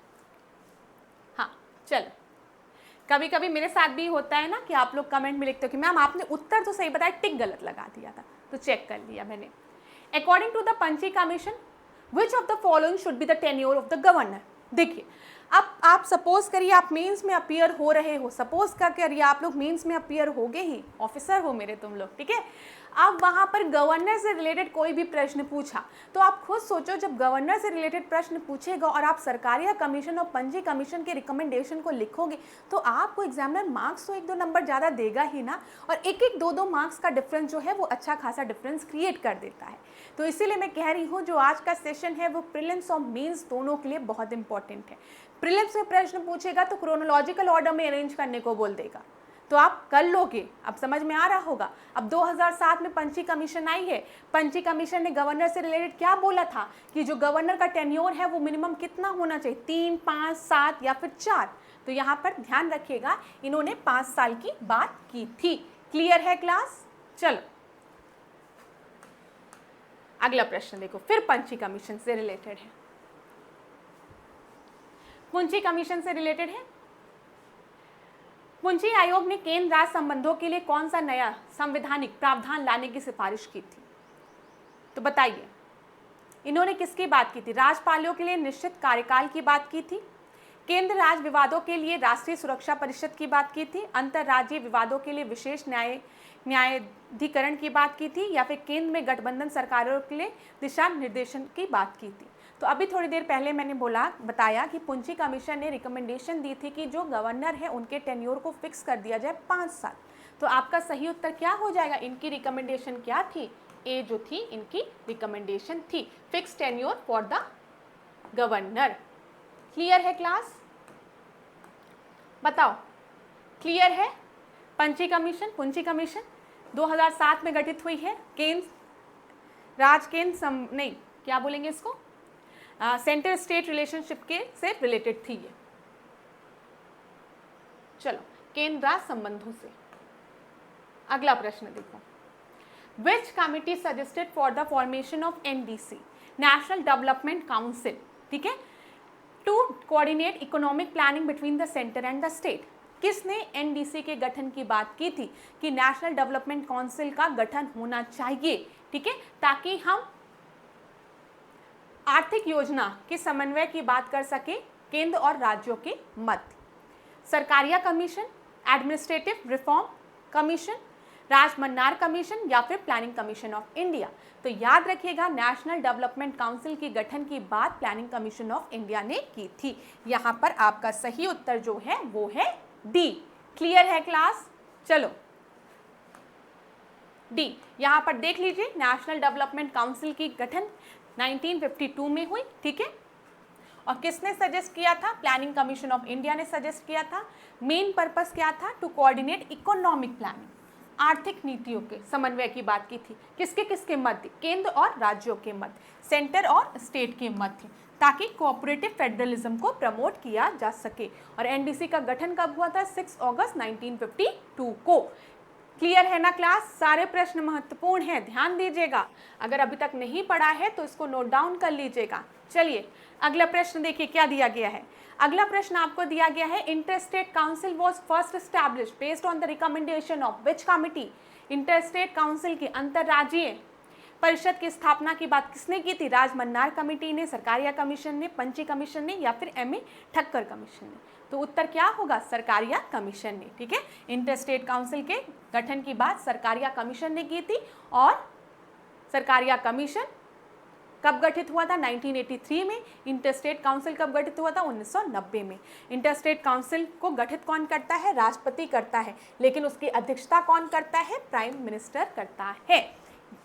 हाँ, चलो, कभी कभी मेरे साथ भी होता है ना कि आप लोग कमेंट में लिखते हो कि मैम आपने उत्तर तो सही बताया, टिक गलत लगा दिया था, तो चेक कर लिया मैंने। According to the Punchhi commission which of the following should be the tenure of the governor. देखिए, अब आप सपोज करिए आप मेंस में अपीयर हो रहे हो, सपोज कर करिए आप लोग मेंस में अपीयर हो गए ही, ऑफिसर हो मेरे तुम लोग, ठीक है। अब वहाँ पर गवर्नर से रिलेटेड कोई भी प्रश्न पूछा तो आप खुद सोचो, जब गवर्नर से रिलेटेड प्रश्न पूछेगा और आप सरकारिया कमीशन और पंजी कमीशन के रिकमेंडेशन को लिखोगे तो आपको एग्जामिनर मार्क्स तो 1-2 नंबर ज़्यादा देगा ही ना, और 1-1, 2-2 मार्क्स का डिफरेंस जो है वो अच्छा खासा डिफरेंस क्रिएट कर देता है। तो इसीलिए मैं कह रही हूँ जो आज का सेशन है वो प्रीलिम्स और मेंस दोनों के लिए बहुत इंपॉर्टेंट है। प्रीलिम्स में प्रश्न पूछेगा तो क्रोनोलॉजिकल ऑर्डर में अरेंज करने को बोल देगा, तो आप कर लोगे। अब समझ में आ रहा होगा। अब 2007 में पंची कमीशन आई है, पंची कमीशन ने गवर्नर से रिलेटेड क्या बोला था कि जो गवर्नर का टेन्योर है वो मिनिमम कितना होना चाहिए, 3, 5, 7 या फिर 4। तो यहाँ पर ध्यान रखिएगा, इन्होंने 5 साल की बात की थी। क्लियर है क्लास? चलो अगला प्रश्न देखो, फिर पंची कमीशन से रिलेटेड है। पुंची कमीशन से रिलेटेड है। पुंची आयोग ने केंद्र राज्य संबंधों के लिए कौन सा नया संवैधानिक प्रावधान लाने की सिफारिश की थी? तो बताइए, इन्होंने किसकी बात की थी? राज्यपालों के लिए निश्चित कार्यकाल की बात की थी, केंद्र राज्य विवादों के लिए राष्ट्रीय सुरक्षा परिषद की बात की थी, अंतर्राज्यीय विवादों के लिए विशेष न्यायाधिकरण की बात की थी, या फिर केंद्र में गठबंधन सरकारों के लिए दिशा निर्देशन की बात की थी? तो अभी थोड़ी देर पहले मैंने बताया कि पुंची कमीशन ने रिकमेंडेशन दी थी कि जो गवर्नर है उनके टेन्योर को फिक्स कर दिया जाए 5 साल। तो आपका सही उत्तर क्या हो जाएगा? इनकी रिकमेंडेशन क्या थी? ए जो थी इनकी रिकमेंडेशन थी, fix tenure for the governor. Clear है क्लास? बताओ, क्लियर है? पुंची कमीशन 2007 में गठित हुई है। क्या बोलेंगे इसको, सेंटर स्टेट रिलेशनशिप के से रिलेटेड थी ये। चलो केंद्र राज्य संबंधों से अगला प्रश्न देखो। Which committee suggested for the formation of NDC, national development council, ठीक है, to coordinate economic planning between the centre and the state? किसने NDC के गठन की बात की थी कि नेशनल डेवलपमेंट काउंसिल का गठन होना चाहिए, ठीक है, ताकि हम आर्थिक योजना के समन्वय की बात कर सके केंद्र और राज्यों के मध्य? Sarkaria commission, administrative reform commission, Rajamannar commission या फिर प्लानिंग कमीशन ऑफ इंडिया? तो याद रखिएगा, नेशनल डेवलपमेंट काउंसिल की गठन की बात प्लानिंग कमीशन ऑफ इंडिया ने की थी। यहाँ पर आपका सही उत्तर जो है वो है डी। क्लियर है क्लास? चलो डी, यहाँ पर देख लीजिए, नेशनल डेवलपमेंट काउंसिल की गठन 1952 में हुई, ठीक है, और किसने सजेस्ट किया था? प्लानिंग कमीशन ऑफ इंडिया ने सजेस्ट किया था। मेन पर्पस क्या था? टू कोऑर्डिनेट इकोनॉमिक प्लानिंग, आर्थिक नीतियों के समन्वय की बात की थी। किसके मध्य? केंद्र और राज्यों के मध्य, सेंटर और स्टेट के मध्य, ताकि कोऑपरेटिव फेडरलिज्म को प्रमोट किया जा सके। और NDC का गठन कब हुआ था? 6 अगस्त 1952 को। क्लियर है ना क्लास? सारे प्रश्न महत्वपूर्ण हैं, ध्यान दीजिएगा। अगर अभी तक नहीं पढ़ा है तो इसको नोट डाउन कर लीजिएगा। चलिए अगला प्रश्न देखिए क्या दिया गया है। अगला प्रश्न आपको दिया गया है, interstate council was first established based on the recommendation of which committee? Interstate council की अंतर्राज्यीय परिषद की स्थापना की बात किसने की थी? राजमन्नार कमेटी ने, सरकारिया कमीशन ने, पंची कमीशन ने या फिर MA ठक्कर कमीशन ने? तो उत्तर क्या होगा? सरकारिया कमीशन ने, ठीक है। इंटरस्टेट काउंसिल के गठन की बात सरकारिया कमीशन ने की थी। और सरकारिया कमीशन कब गठित हुआ था? 1983 में। इंटरस्टेट काउंसिल कब गठित हुआ था? 1990 में। इंटरस्टेट काउंसिल को गठित कौन करता है? राष्ट्रपति करता है, लेकिन उसकी अध्यक्षता कौन करता है? प्राइम मिनिस्टर करता है।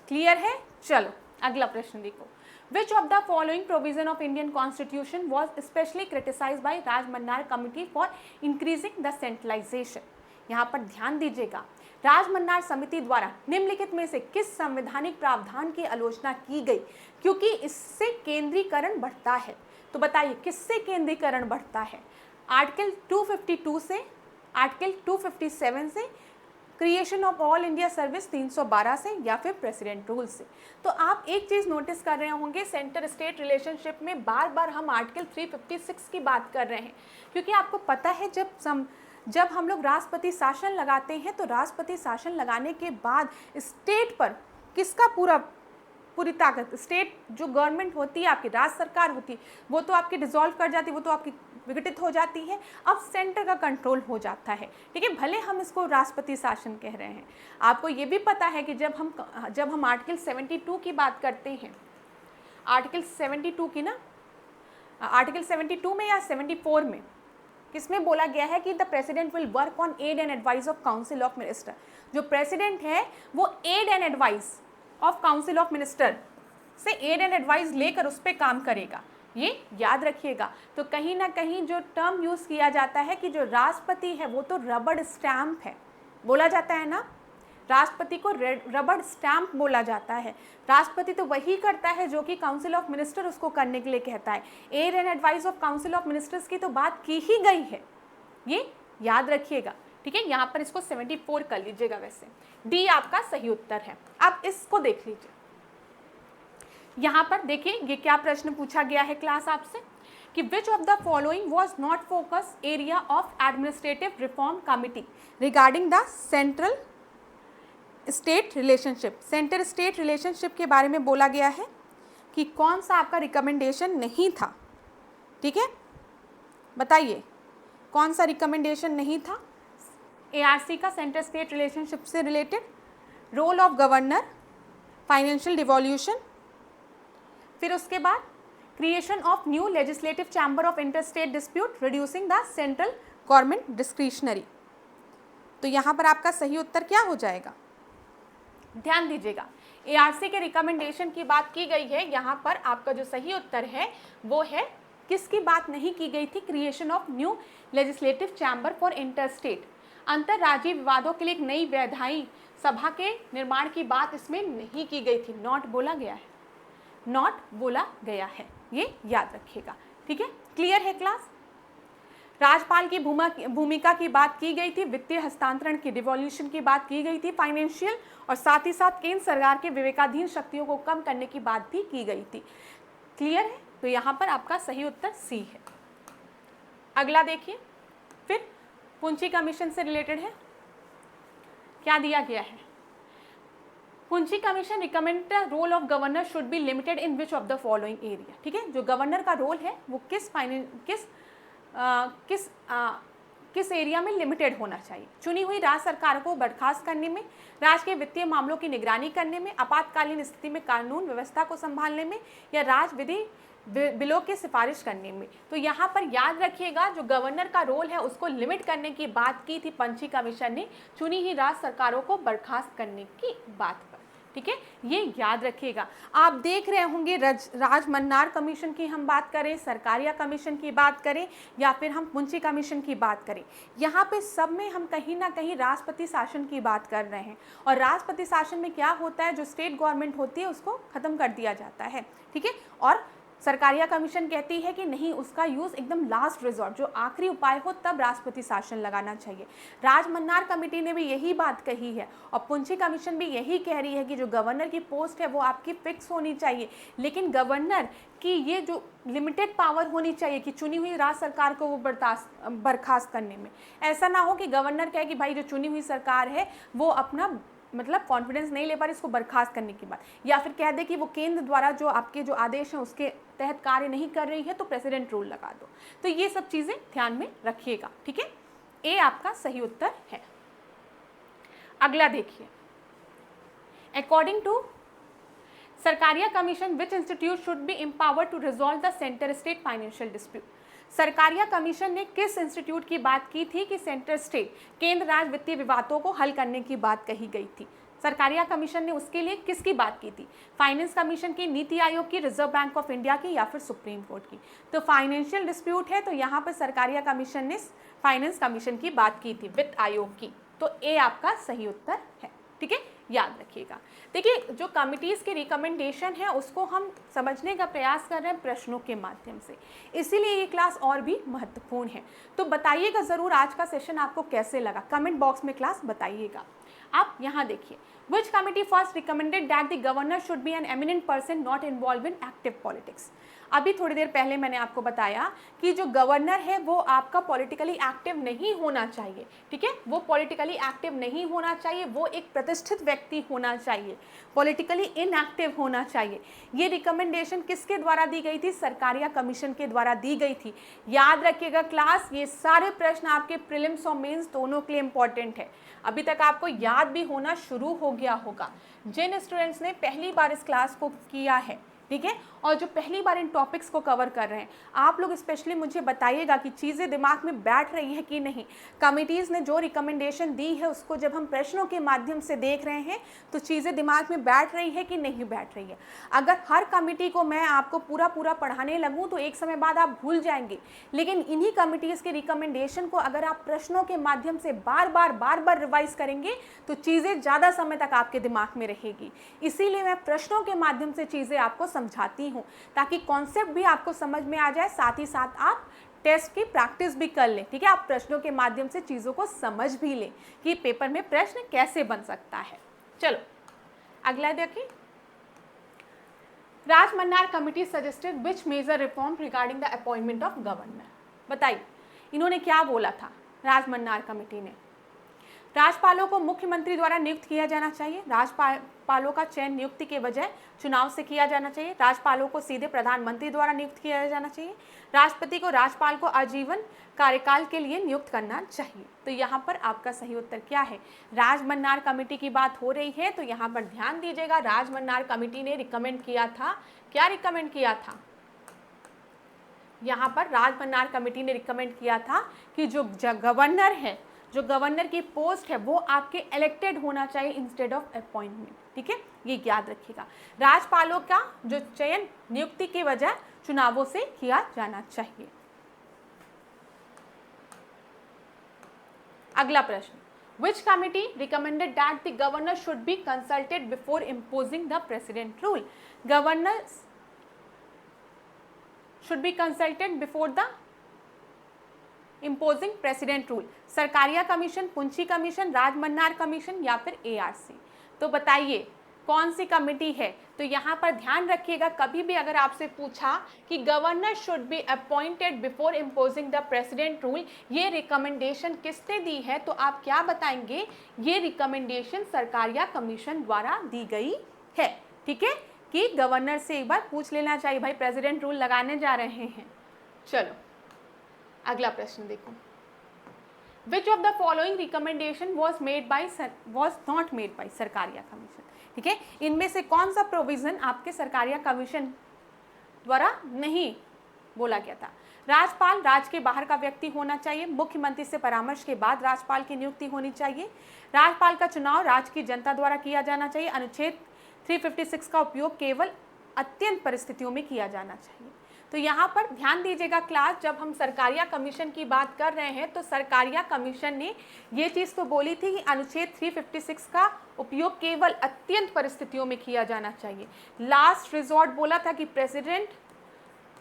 क्लियर है? चलो अगला प्रश्न देखो। Which of the following provision of Indian Constitution was especially criticized by Rajamannar committee for increasing the centralization? यहाँ पर ध्यान दीजिएगा, राजमन्नार समिति द्वारा निम्नलिखित में से किस संवैधानिक प्रावधान की आलोचना की गई क्योंकि इससे केंद्रीकरण बढ़ता है? तो बताइए किससे केंद्रीकरण बढ़ता है? आर्टिकल 252 से, आर्टिकल 257 से, creation of all India service 312 से या फिर प्रेसिडेंट रूल से? तो आप एक चीज़ नोटिस कर रहे होंगे, सेंटर स्टेट रिलेशनशिप में बार बार हम आर्टिकल 356 की बात कर रहे हैं, क्योंकि आपको पता है जब हम लोग राष्ट्रपति शासन लगाते हैं तो राष्ट्रपति शासन लगाने के बाद स्टेट पर किसका पूरी ताकत, स्टेट जो गवर्नमेंट होती है आपकी, राज्य सरकार होती है, वो तो आपकी डिसॉल्व कर जाती है, वो तो आपकी विघटित हो जाती है, अब सेंटर का कंट्रोल हो जाता है। ठीक है, भले हम इसको राष्ट्रपति शासन कह रहे हैं। आपको ये भी पता है कि जब हम आर्टिकल 72 की बात करते हैं, आर्टिकल 72 की ना, आर्टिकल 72 में या 74 में किसमें बोला गया है कि the president will work on aid and advice of council of minister. जो प्रेसिडेंट है वो aid and advice of council of minister से एड एंड एडवाइस लेकर उस पर काम करेगा, ये याद रखिएगा। तो कहीं ना कहीं जो टर्म यूज़ किया जाता है कि जो राष्ट्रपति है वो तो रबड़ स्टैम्प है, बोला जाता है ना, राष्ट्रपति को रबड़ स्टैम्प बोला जाता है। राष्ट्रपति तो वही करता है जो कि काउंसिल ऑफ मिनिस्टर उसको करने के लिए कहता है। Aid and advice of council of ministers की तो बात की ही गई है, ये याद रखिएगा। ठीक है, यहाँ पर इसको 74 कर लीजिएगा। वैसे डी आपका सही उत्तर है। अब इसको देख लीजिए, यहाँ पर देखिए ये क्या प्रश्न पूछा गया है क्लास आपसे कि विच of the following was not focus area of administrative reform committee regarding the central state relationship. Centre state relationship के बारे में बोला गया है कि कौन सा आपका रिकमेंडेशन नहीं था। ठीक है, बताइए कौन सा रिकमेंडेशन नहीं था एआरसी का सेंटर स्टेट रिलेशनशिप से related. Role of governor, financial devolution, फिर उसके बाद creation of new legislative chamber of inter state dispute, reducing the central government discretionary. तो यहाँ पर आपका सही उत्तर क्या हो जाएगा, ध्यान दीजिएगा। एआरसी के रिकमेंडेशन की बात की गई है, यहाँ पर आपका जो सही उत्तर है वो है, किसकी बात नहीं की गई थी, creation of new legislative chamber for inter state, अंतर्राज्यीय विवादों के लिए एक नई वैधानिक सभा के निर्माण की बात इसमें नहीं की गई थी। नॉट बोला गया है, नॉट बोला गया है, ये याद रखिएगा। ठीक है, क्लियर है क्लास। राज्यपाल की भूमिका की बात की गई थी, वित्तीय हस्तांतरण की, डिवोल्यूशन की बात की गई थी, फाइनेंशियल, और साथ ही साथ केंद्र सरकार के विवेकाधीन शक्तियों को कम करने की बात भी की गई थी। क्लियर है, तो यहाँ पर आपका सही उत्तर सी है। अगला देखिए, फिर पुंची कमीशन से रिलेटेड है, क्या दिया गया है। Punchhi commission recommend the role of governor should be limited in which of the following area. ठीक है, जो गवर्नर का रोल है वो किस एरिया में लिमिटेड होना चाहिए। चुनी हुई राज्य सरकार को बर्खास्त करने में, राज्य के वित्तीय मामलों की निगरानी करने में, आपातकालीन स्थिति में कानून व्यवस्था को संभालने में, या राज्य विधि बिलों की सिफारिश करने में। तो यहाँ पर याद रखिएगा, जो गवर्नर का रोल है उसको लिमिट करने की बात की थी पंची कमीशन ने, चुनी हुई राज्य सरकारों को बर्खास्त करने की बात पर। ठीक है, ये याद रखिएगा। आप देख रहे होंगे राजमन्नार कमीशन की हम बात करें, सरकारिया कमीशन की बात करें, या फिर हम पुंची कमीशन की बात करें, यहाँ पे सब में हम कहीं ना कहीं राष्ट्रपति शासन की बात कर रहे हैं। और राष्ट्रपति शासन में क्या होता है, जो स्टेट गवर्नमेंट होती है उसको खत्म कर दिया जाता है। ठीक है, और सरकारिया कमीशन कहती है कि नहीं, उसका यूज़ एकदम लास्ट रिजॉर्ट, जो आखिरी उपाय हो, तब राष्ट्रपति शासन लगाना चाहिए। राजमन्नार कमेटी ने भी यही बात कही है, और पुंची कमीशन भी यही कह रही है कि जो गवर्नर की पोस्ट है वो आपकी फिक्स होनी चाहिए, लेकिन गवर्नर की ये जो लिमिटेड पावर होनी चाहिए कि चुनी हुई राज्य सरकार को वो बर्खास्त करने में। ऐसा ना हो कि गवर्नर कहे कि भाई जो चुनी हुई सरकार है वो अपना मतलब कॉन्फिडेंस नहीं ले पा रही, इसको बर्खास्त करने की बात, या फिर कह दे कि वो केंद्र द्वारा जो आपके जो आदेश हैं उसके तहत कार्य नहीं कर रही है तो प्रेसिडेंट रूल लगा दो। तो ये सब चीज़ें ध्यान में रखिएगा। ठीक है, ए आपका सही उत्तर है। अगला देखिए, according to Sarkaria commission which institute should be empowered to resolve the centre state financial dispute. Sarkaria commission ने किस इंस्टीट्यूट की बात की थी कि सेंटर स्टेट केंद्र राज्य वित्तीय विवादों को हल करने की बात कही गई थी। सरकारिया कमीशन ने उसके लिए किसकी बात की थी, फाइनेंस कमीशन की, नीति आयोग की, रिजर्व बैंक ऑफ इंडिया की, या फिर सुप्रीम कोर्ट की। तो फाइनेंशियल डिस्प्यूट है, तो यहाँ पर सरकारिया कमीशन ने फाइनेंस कमीशन की बात की थी, वित्त आयोग की। तो ए आपका सही उत्तर है। ठीक है, याद रखिएगा। देखिए, जो कमिटीज़ की रिकमेंडेशन है उसको हम समझने का प्रयास कर रहे हैं प्रश्नों के माध्यम से, इसीलिए ये क्लास और भी महत्वपूर्ण है। तो बताइएगा ज़रूर आज का सेशन आपको कैसे लगा, कमेंट बॉक्स में क्लास बताइएगा। आप यहाँ देखिए, Which committee first recommended that the governor should be an eminent person not involved in active politics? अभी थोड़ी देर पहले मैंने आपको बताया कि जो गवर्नर है वो आपका पॉलिटिकली एक्टिव नहीं होना चाहिए, ठीक है, वो पॉलिटिकली एक्टिव नहीं होना चाहिए, वो एक प्रतिष्ठित व्यक्ति होना चाहिए, पॉलिटिकली इनएक्टिव होना चाहिए। ये रिकमेंडेशन किसके द्वारा दी गई थी? सरकारिया कमीशन के द्वारा दी गई थी। याद रखिएगा क्लास, ये सारे प्रश्न आपके प्रीलिम्स और मेंस दोनों के लिए इंपॉर्टेंट है। अभी तक आपको याद भी होना शुरू हो गया होगा जिन स्टूडेंट्स ने पहली बार इस क्लास को किया है, ठीक है, और जो पहली बार इन टॉपिक्स को कवर कर रहे हैं। आप लोग स्पेशली मुझे बताइएगा कि चीज़ें दिमाग में बैठ रही है कि नहीं। कमिटीज़ ने जो रिकमेंडेशन दी है उसको जब हम प्रश्नों के माध्यम से देख रहे हैं तो चीज़ें दिमाग में बैठ रही है कि नहीं बैठ रही है। अगर हर कमिटी को मैं आपको पूरा पढ़ाने लगूँ तो एक समय बाद आप भूल जाएंगे, लेकिन इन्हीं कमिटीज़ के रिकमेंडेशन को अगर आप प्रश्नों के माध्यम से बार बार रिवाइज करेंगे तो चीज़ें ज़्यादा समय तक आपके दिमाग में रहेगी। इसीलिए मैं प्रश्नों के माध्यम से चीज़ें आपको समझाती हूँ ताकि कॉन्सेप्ट भी आपको समझ में आ जाए, साथ ही साथ आप टेस्ट की प्रैक्टिस भी कर लें, ठीक है। आप प्रश्नों के माध्यम से चीज़ों को समझ भी लें कि पेपर में प्रश्न कैसे बन सकता है। चलो अगला देखिए, Rajamannar committee suggested which major reform regarding the appointment of governor. बताइए इन्होंने क्या बोला था राज मन्नार कमेटी ने? राज्यपालों को मुख्यमंत्री द्वारा नियुक्त किया जाना चाहिए। राज्यपालों का चयन नियुक्ति के बजाय चुनाव से किया जाना चाहिए। राज्यपालों को सीधे प्रधानमंत्री द्वारा नियुक्त किया जाना चाहिए। राष्ट्रपति को राज्यपाल को आजीवन कार्यकाल के लिए नियुक्त करना चाहिए। तो यहाँ पर आपका सही उत्तर क्या है? राज मन्नार कमेटी की बात हो रही है तो यहाँ पर ध्यान दीजिएगा, राज मन्नार कमेटी ने रिकमेंड किया था, क्या रिकमेंड किया था? यहाँ पर राज मन्नार कमेटी ने रिकमेंड किया था कि जो गवर्नर है, जो गवर्नर की पोस्ट है वो आपके इलेक्टेड होना चाहिए इंस्टेड ऑफ अपॉइंटमेंट, ठीक है, ये याद रखिएगा। राज्यपालों का जो चयन नियुक्ति के बजाय चुनावों से किया जाना चाहिए। अगला प्रश्न, Which committee recommended that the governor should be consulted before imposing the president rule? Governors should be consulted before the imposing president rule. Sarkaria commission, Punchhi commission, Raj Mannar commission या फिर ARC। तो बताइए कौन सी कमिटी है? तो यहाँ पर ध्यान रखिएगा, कभी भी अगर आपसे पूछा कि governor should be appointed before imposing the president rule, ये रिकमेंडेशन किसने दी है तो आप क्या बताएंगे? ये रिकमेंडेशन सरकारिया कमीशन द्वारा दी गई है, ठीक है, कि गवर्नर से एक बार पूछ लेना चाहिए, भाई प्रेसिडेंट रूल लगाने जा रहे हैं। चलो अगला प्रश्न देखो, Which of the following recommendation was not made by Sarkaria commission? ठीक है, इनमें से कौन सा प्रोविजन आपके सरकारिया कमीशन द्वारा नहीं बोला गया था? राज्यपाल राज्य के बाहर का व्यक्ति होना चाहिए। मुख्यमंत्री से परामर्श के बाद राज्यपाल की नियुक्ति होनी चाहिए। राज्यपाल का चुनाव राज्य की जनता द्वारा किया जाना चाहिए। अनुच्छेद 356 का उपयोग केवल अत्यंत परिस्थितियों में किया जाना चाहिए। तो यहाँ पर ध्यान दीजिएगा क्लास, जब हम सरकारिया कमीशन की बात कर रहे हैं तो सरकारिया कमीशन ने ये चीज़ तो बोली थी कि अनुच्छेद 356 का उपयोग केवल अत्यंत परिस्थितियों में किया जाना चाहिए। लास्ट रिजॉर्ट बोला था कि प्रेसिडेंट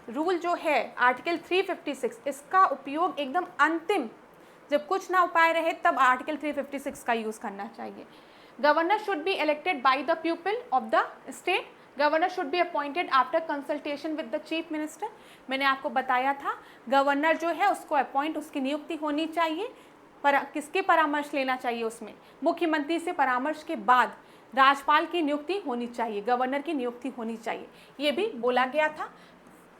रूल जो है आर्टिकल 356, इसका उपयोग एकदम अंतिम, जब कुछ ना उपाय रहे तब आर्टिकल 356 का यूज़ करना चाहिए। Governor should be elected by the people of the state. Governor should be appointed after consultation with the chief minister. मैंने आपको बताया था गवर्नर जो है उसको अपॉइंट, उसकी नियुक्ति होनी चाहिए, पर किसके परामर्श लेना चाहिए उसमें? मुख्यमंत्री से परामर्श के बाद राज्यपाल की नियुक्ति होनी चाहिए, गवर्नर की नियुक्ति होनी चाहिए, ये भी बोला गया था।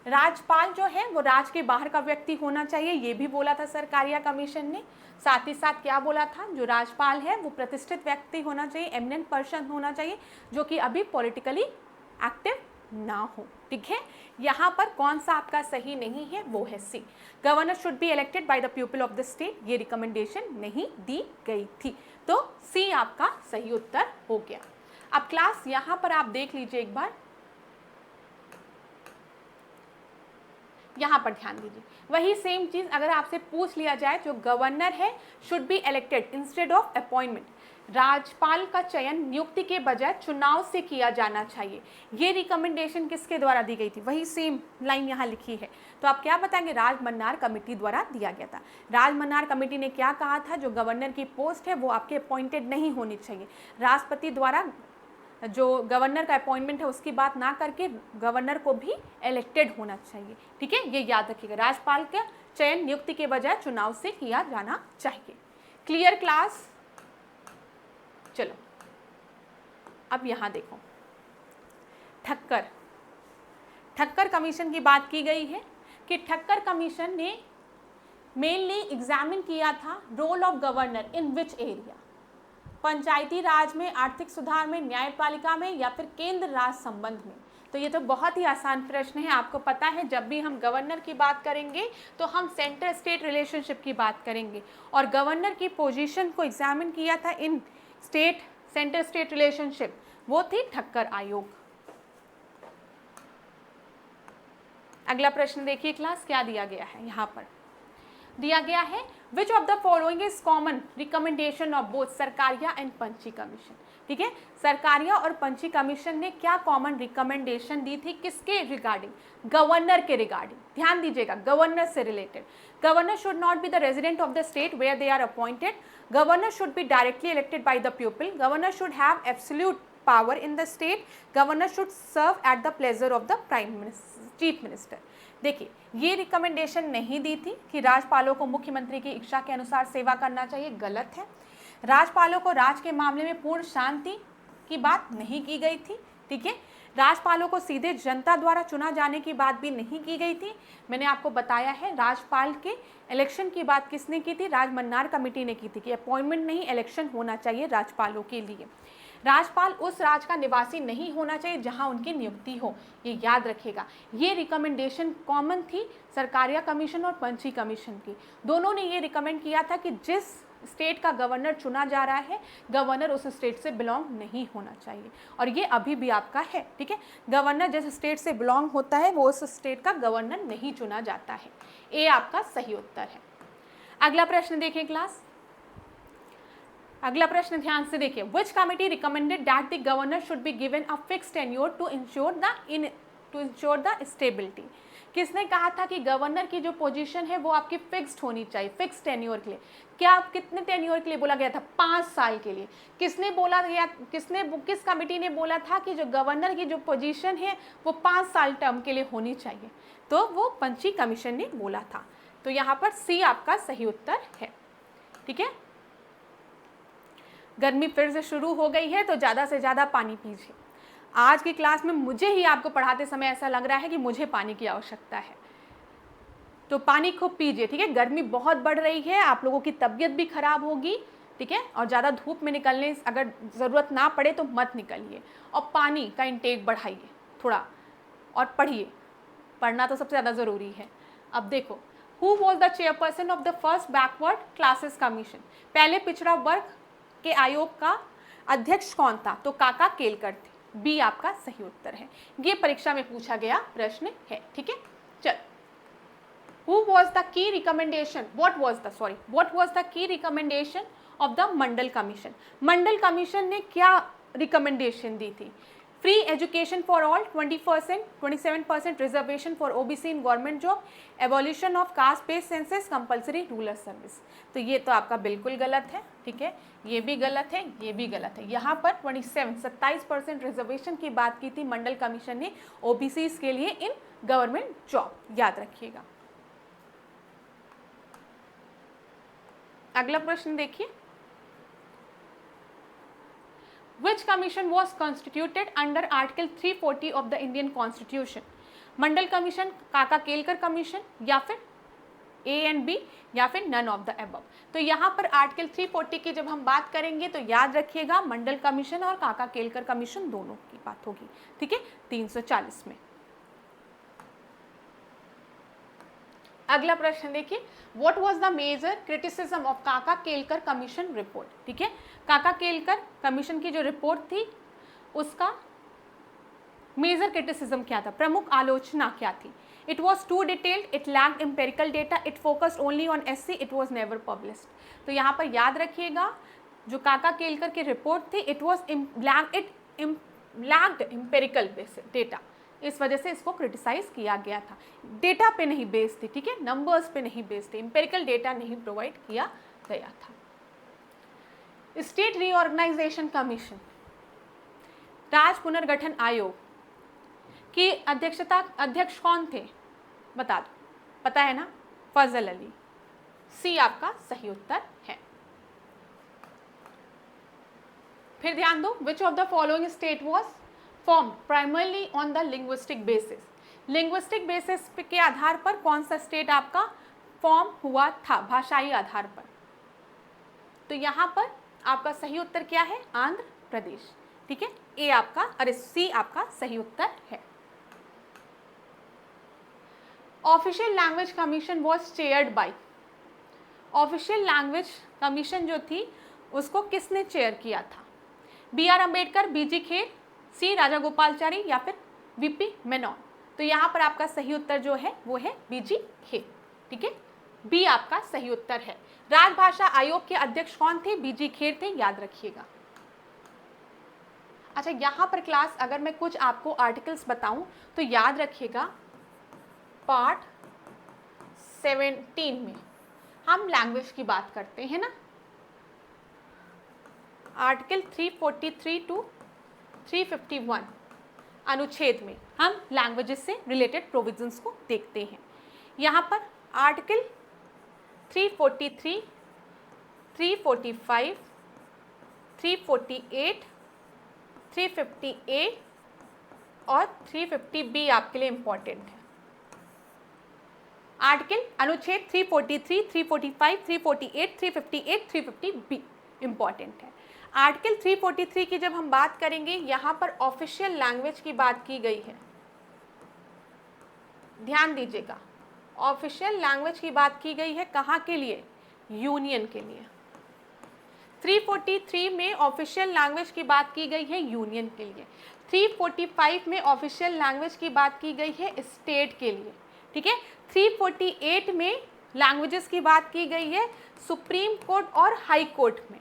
राज्यपाल जो है वो राज्य के बाहर का व्यक्ति होना चाहिए, ये भी बोला था सरकारिया कमीशन ने। साथ ही साथ क्या बोला था? जो राज्यपाल है वो प्रतिष्ठित व्यक्ति होना चाहिए, एमिनेंट पर्सन होना चाहिए, जो कि अभी पॉलिटिकली एक्टिव ना हो, ठीक है। यहाँ पर कौन सा आपका सही नहीं है? वो है C, governor should be elected by the people of the state. ये रिकमेंडेशन नहीं दी गई थी, तो सी आपका सही उत्तर हो गया। अब क्लास यहाँ पर आप देख लीजिए एक बार, यहाँ पर ध्यान दीजिए, वही सेम चीज़ अगर आपसे पूछ लिया जाए, जो गवर्नर है should be elected instead of appointment. राज्यपाल का चयन नियुक्ति के बजाय चुनाव से किया जाना चाहिए। ये रिकमेंडेशन किसके द्वारा दी गई थी? वही सेम लाइन यहाँ लिखी है। तो आप क्या बताएंगे? राज मन्नार कमेटी द्वारा दिया गया था। राज मन्नार कमेटी ने क्या कहा था? जो गवर्नर की पोस्ट है वो आपके अपॉइंटेड नहीं होनी चाहिए। राष्ट्रपति द्वारा जो गवर्नर का अपॉइंटमेंट है उसकी बात ना करके गवर्नर को भी इलेक्टेड होना चाहिए। ठीक है, ये याद रखिएगा। राज्यपाल का चयन नियुक्ति के बजाय चुनाव से किया जाना चाहिए। Clear class? चलो अब यहां देखो, ठक्कर कमीशन की बात की गई है कि ठक्कर कमीशन ने मेनली एग्जामिन किया था role of governor in which area, Panchayati Raj में, आर्थिक सुधार में, न्यायपालिका में या फिर केंद्र राज संबंध में। तो ये तो बहुत ही आसान प्रश्न है। आपको पता है जब भी हम गवर्नर की बात करेंगे तो हम सेंटर स्टेट रिलेशनशिप की बात करेंगे, और गवर्नर की पोजीशन को एग्जामिन किया था इन सेंटर स्टेट रिलेशनशिप, वो थी ठक्कर आयोग। अगला प्रश्न देखिए क्लास, क्या दिया गया है? यहाँ पर दिया गया है which of the following is common recommendation of both Sarkaria and Punchhi commission. ठीक है, सरकारिया और पंची कमीशन ने क्या कॉमन रिकमेंडेशन दी थी? किसके रिगार्डिंग? गवर्नर के रिगार्डिंग। ध्यान दीजिएगा, गवर्नर से related. Governor should not be the resident of the state where they are appointed. Governor should be directly elected by the people. Governor should have absolute power in the state. Governor should serve at the pleasure of the chief minister. देखिए, ये recommendation नहीं दी थी कि राज्यपालों को मुख्यमंत्री की इच्छा के अनुसार सेवा करना चाहिए, गलत है। राज्यपालों को राज्य के मामले में पूर्ण शांति की बात नहीं की गई थी। ठीक है, राज्यपालों को सीधे जनता द्वारा चुना जाने की बात भी नहीं की गई थी। मैंने आपको बताया है राज्यपाल के इलेक्शन की बात किसने की थी? राज मन्नार कमेटी ने की थी कि अपॉइंटमेंट नहीं, इलेक्शन होना चाहिए राज्यपालों के लिए। राज्यपाल उस राज्य का निवासी नहीं होना चाहिए जहां उनकी नियुक्ति हो, ये याद रखिएगा। ये रिकमेंडेशन कॉमन थी सरकारिया कमीशन और पंची कमीशन की। दोनों ने ये रिकमेंड किया था कि जिस स्टेट का गवर्नर चुना जा रहा है, गवर्नर उस स्टेट से बिलोंग नहीं होना चाहिए, और ये अभी भी आपका है। ठीक है, गवर्नर जिस स्टेट से बिलोंग होता है वो उस स्टेट का गवर्नर नहीं चुना जाता है। ये आपका सही उत्तर है। अगला प्रश्न देखिए क्लास, अगला प्रश्न ध्यान से देखिए। Which committee recommended that the governor should be given a fixed tenure to ensure the stability. किसने कहा था कि गवर्नर की जो पोजीशन है वो आपकी फिक्स्ड होनी चाहिए, फिक्स टेन्योर के लिए? क्या कितने टेन्योर के लिए बोला गया था? 5 साल के लिए। किसने बोला गया, किस कमेटी ने बोला था कि जो गवर्नर की जो पोजीशन है वो 5 साल टर्म के लिए होनी चाहिए? तो वो पंची कमीशन ने बोला था। तो यहाँ पर सी आपका सही उत्तर है। ठीक है, गर्मी फिर से शुरू हो गई है तो ज़्यादा से ज़्यादा पानी पीजिए। आज की क्लास में मुझे ही आपको पढ़ाते समय ऐसा लग रहा है कि मुझे पानी की आवश्यकता है, तो पानी खूब पीजिए। ठीक है, गर्मी बहुत बढ़ रही है, आप लोगों की तबीयत भी खराब होगी। ठीक है, और ज़्यादा धूप में निकलने अगर ज़रूरत ना पड़े तो मत निकलिए, और पानी का इंटेक बढ़ाइए थोड़ा, और पढ़िए। पढ़ना तो सबसे ज़्यादा ज़रूरी है। अब देखो, who was the chairperson of the first backward classes commission? पहले पिछड़ा वर्ग के आयोग का अध्यक्ष कौन था? तो काका केलकर थे। बी आपका सही उत्तर है। ये परीक्षा में पूछा गया प्रश्न है। ठीक है, चल, who was the key recommendation, what was the key recommendation of the Mandal commission? Mandal commission ने क्या रिकमेंडेशन दी थी? Free education for all, 27% reservation for OBC in government job, evolution of caste based census, compulsory rural service. तो ये तो आपका बिल्कुल गलत है। ठीक है, ये भी गलत है, ये भी गलत है। यहाँ पर 27% रिजर्वेशन की बात की थी मंडल कमीशन ने ओबीसी के लिए इन गवर्नमेंट जॉब, याद रखिएगा। अगला प्रश्न देखिए, Which commission was constituted under Article 340 of the Indian Constitution? Mandal commission, काका केलकर कमीशन, या फिर ए एंड बी, या फिर नन ऑफ द अबव। तो यहाँ पर आर्टिकल 340 की जब हम बात करेंगे तो याद रखिएगा मंडल कमीशन और काका केलकर कमीशन दोनों की बात होगी। ठीक है, 340 में। अगला प्रश्न देखिए, what was the major criticism of Kaka Kelkar commission report? ठीक है, काका केलकर कमीशन की जो रिपोर्ट थी उसका मेजर क्रिटिसिज्म क्या था, प्रमुख आलोचना क्या थी? It was too detailed, it lacked empirical data, it focused only on SC, it was never published. तो यहाँ पर याद रखिएगा जो काका केलकर की रिपोर्ट थी, इट लैक्ड एम्पिरिकल डेटा, इस वजह से इसको क्रिटिसाइज किया गया था। डेटा पे नहीं बेस्ड थी, ठीक है, नंबर्स पे नहीं बेस्ड थी, एम्पिरिकल डेटा नहीं प्रोवाइड किया गया था। स्टेट रीऑर्गेनाइजेशन कमीशन, राज्य पुनर्गठन आयोग की अध्यक्ष कौन थे, बता दो, पता है ना, फजल अली। सी आपका सही उत्तर है। फिर ध्यान दो, विच of the following state was form primarily on the linguistic basis, linguistic basis के आधार पर कौन सा स्टेट आपका फॉर्म हुआ था, भाषाई आधार पर। तो यहाँ पर आपका सही उत्तर क्या है, आंध्र प्रदेश, ठीक है, ए आपका, अरे सी आपका सही उत्तर है। Official language commission was chaired by, official language commission जो थी उसको किसने चेयर किया था, बी आर अम्बेडकर, बीजी खेर, सी राजा गोपालचारी या फिर वीपी मेनन। तो यहाँ पर आपका सही उत्तर जो है वो है बीजी खेर, ठीक है, बी आपका सही उत्तर है। राजभाषा आयोग के अध्यक्ष कौन थे, बीजी खेर थे, याद रखिएगा। अच्छा, यहाँ पर क्लास अगर मैं कुछ आपको आर्टिकल्स बताऊं तो याद रखिएगा, पार्ट 17 में हम लैंग्वेज की बात करते हैं ना, आर्टिकल 343 टू 351 अनुच्छेद में हम लैंग्वेजेस से रिलेटेड प्रोविजंस को देखते हैं। यहाँ पर आर्टिकल 343, 345, 348, 350A और 350B आपके लिए इंपॉर्टेंट है। आर्टिकल अनुच्छेद 343, 345, 348, 358, 350B इंपॉर्टेंट है। आर्टिकल 343 की जब हम बात करेंगे, यहाँ पर ऑफिशियल लैंग्वेज की बात की गई है, ध्यान दीजिएगा, ऑफिशियल लैंग्वेज की बात की गई है, कहाँ के लिए, यूनियन के लिए। 343 में ऑफिशियल लैंग्वेज की बात की गई है यूनियन के लिए, 345 में ऑफिशियल लैंग्वेज की बात की गई है स्टेट के लिए, ठीक है। 348 में लैंग्वेजेस की बात की गई है सुप्रीम कोर्ट और हाई कोर्ट में।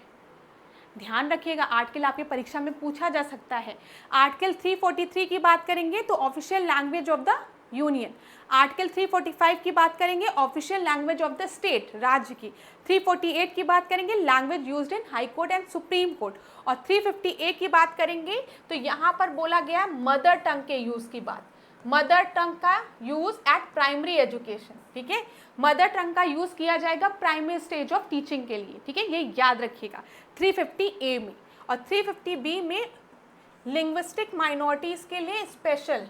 ध्यान रखिएगा, आर्टिकल आपकी परीक्षा में पूछा जा सकता है। आर्टिकल 343 की बात करेंगे तो official language of the union, article 345 की बात करेंगे official language of the state, राज्य की, 348 की बात करेंगे language used in high court and supreme court, और 350A की बात करेंगे तो यहाँ पर बोला गया मदर टंग के यूज की बात, मदर टंग का यूज एट प्राइमरी एजुकेशन, ठीक है, मदर टंग का यूज किया जाएगा प्राइमरी स्टेज ऑफ टीचिंग के लिए, ठीक है, ये याद रखिएगा 350A में। और 350B में लिंग्विस्टिक माइनॉरिटीज के लिए स्पेशल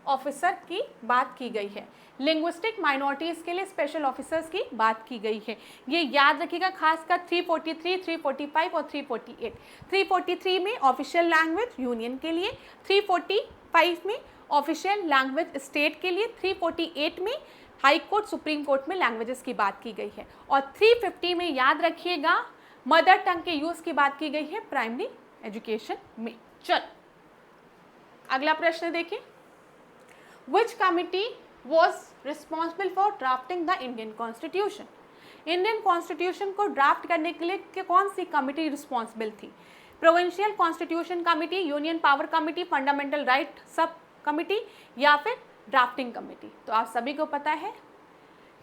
ऑफिसर की बात की गई है, लिंग्विस्टिक माइनॉरिटीज के लिए स्पेशल ऑफिसर्स की बात की गई है, ये याद रखिएगा, खासकर 343, 345 और 348। 343 में ऑफिशियल लैंग्वेज यूनियन के लिए, 345 में ऑफिशियल लैंग्वेज स्टेट के लिए, 348 में हाई कोर्ट सुप्रीम कोर्ट में लैंग्वेजेस की बात की गई है, और 350 में याद रखिएगा मदर टंग के यूज की बात की गई है प्राइमरी एजुकेशन में। चलो अगला प्रश्न देखिए, Which committee was responsible for drafting the Indian Constitution? Indian constitution को ड्राफ्ट करने के लिए कौन सी कमिटी रिस्पॉन्सिबल थी? Provincial constitution committee, union power committee, fundamental right सब कमिटी या फिर ड्राफ्टिंग कमिटी? तो आप सभी को पता है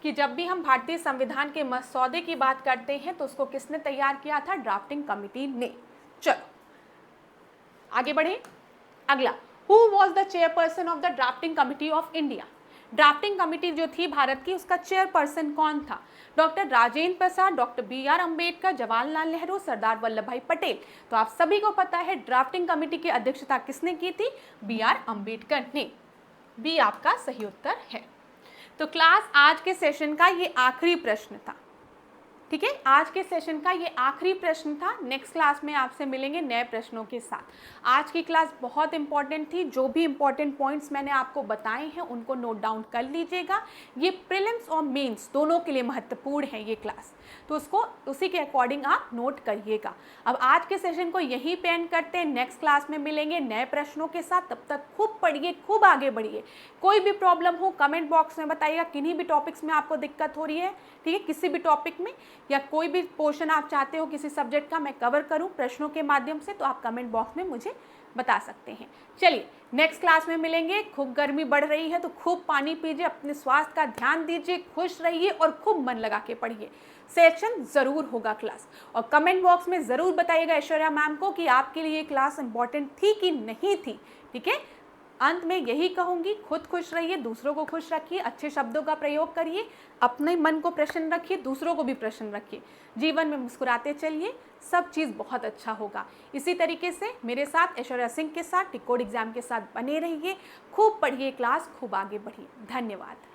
कि जब भी हम भारतीय संविधान के मसौदे की बात करते हैं तो उसको किसने तैयार किया था? ड्राफ्टिंग कमिटी ने। चलो आगे बढ़े। अगला, who was the chairperson of the drafting committee of India? Drafting committee जो थी भारत की, उसका चेयरपर्सन कौन था? Doctor Rajendra Prasad, doctor BR Ambedkar, Jawaharlal Nehru, Sardar Vallabh भाई पटेल। तो आप सभी को पता है ड्राफ्टिंग कमेटी की अध्यक्षता किसने की थी? BR अम्बेडकर ने। बी आपका सही उत्तर है। तो क्लास आज के सेशन का ये आखिरी प्रश्न था, ठीक है, आज के सेशन का ये आखिरी प्रश्न था। नेक्स्ट क्लास में आपसे मिलेंगे नए प्रश्नों के साथ। आज की क्लास बहुत इंपॉर्टेंट थी, जो भी इंपॉर्टेंट पॉइंट्स मैंने आपको बताए हैं उनको नोट डाउन कर लीजिएगा। ये प्रीलिम्स और मेंस दोनों के लिए महत्वपूर्ण है ये क्लास, तो उसको उसी के अकॉर्डिंग आप नोट करिएगा। अब आज के सेशन को यहीं पे एंड करते हैं, नेक्स्ट क्लास में मिलेंगे नए प्रश्नों के साथ। तब तक खूब पढ़िए, खूब आगे बढ़िए। कोई भी प्रॉब्लम हो कमेंट बॉक्स में बताइएगा, किन्हीं भी टॉपिक्स में आपको दिक्कत हो रही है, ठीक है, किसी भी टॉपिक में या कोई भी पोर्शन आप चाहते हो किसी सब्जेक्ट का मैं कवर करूं प्रश्नों के माध्यम से, तो आप कमेंट बॉक्स में मुझे बता सकते हैं। चलिए नेक्स्ट क्लास में मिलेंगे। खूब गर्मी बढ़ रही है तो खूब पानी पीजिए, अपने स्वास्थ्य का ध्यान दीजिए, खुश रहिए और खूब मन लगा के पढ़िए। सेशन ज़रूर होगा क्लास, और कमेंट बॉक्स में ज़रूर बताइएगा ऐश्वर्या मैम को कि आपके लिए क्लास इंपॉर्टेंट थी कि नहीं थी। ठीक है, अंत में यही कहूँगी, खुद खुश रहिए, दूसरों को खुश रखिए, अच्छे शब्दों का प्रयोग करिए, अपने मन को प्रसन्न रखिए, दूसरों को भी प्रसन्न रखिए, जीवन में मुस्कुराते चलिए, सब चीज़ बहुत अच्छा होगा। इसी तरीके से मेरे साथ ऐश्वर्या सिंह के साथ टिकोड एग्जाम के साथ बने रहिए, खूब पढ़िए क्लास, खूब आगे बढ़िए। धन्यवाद।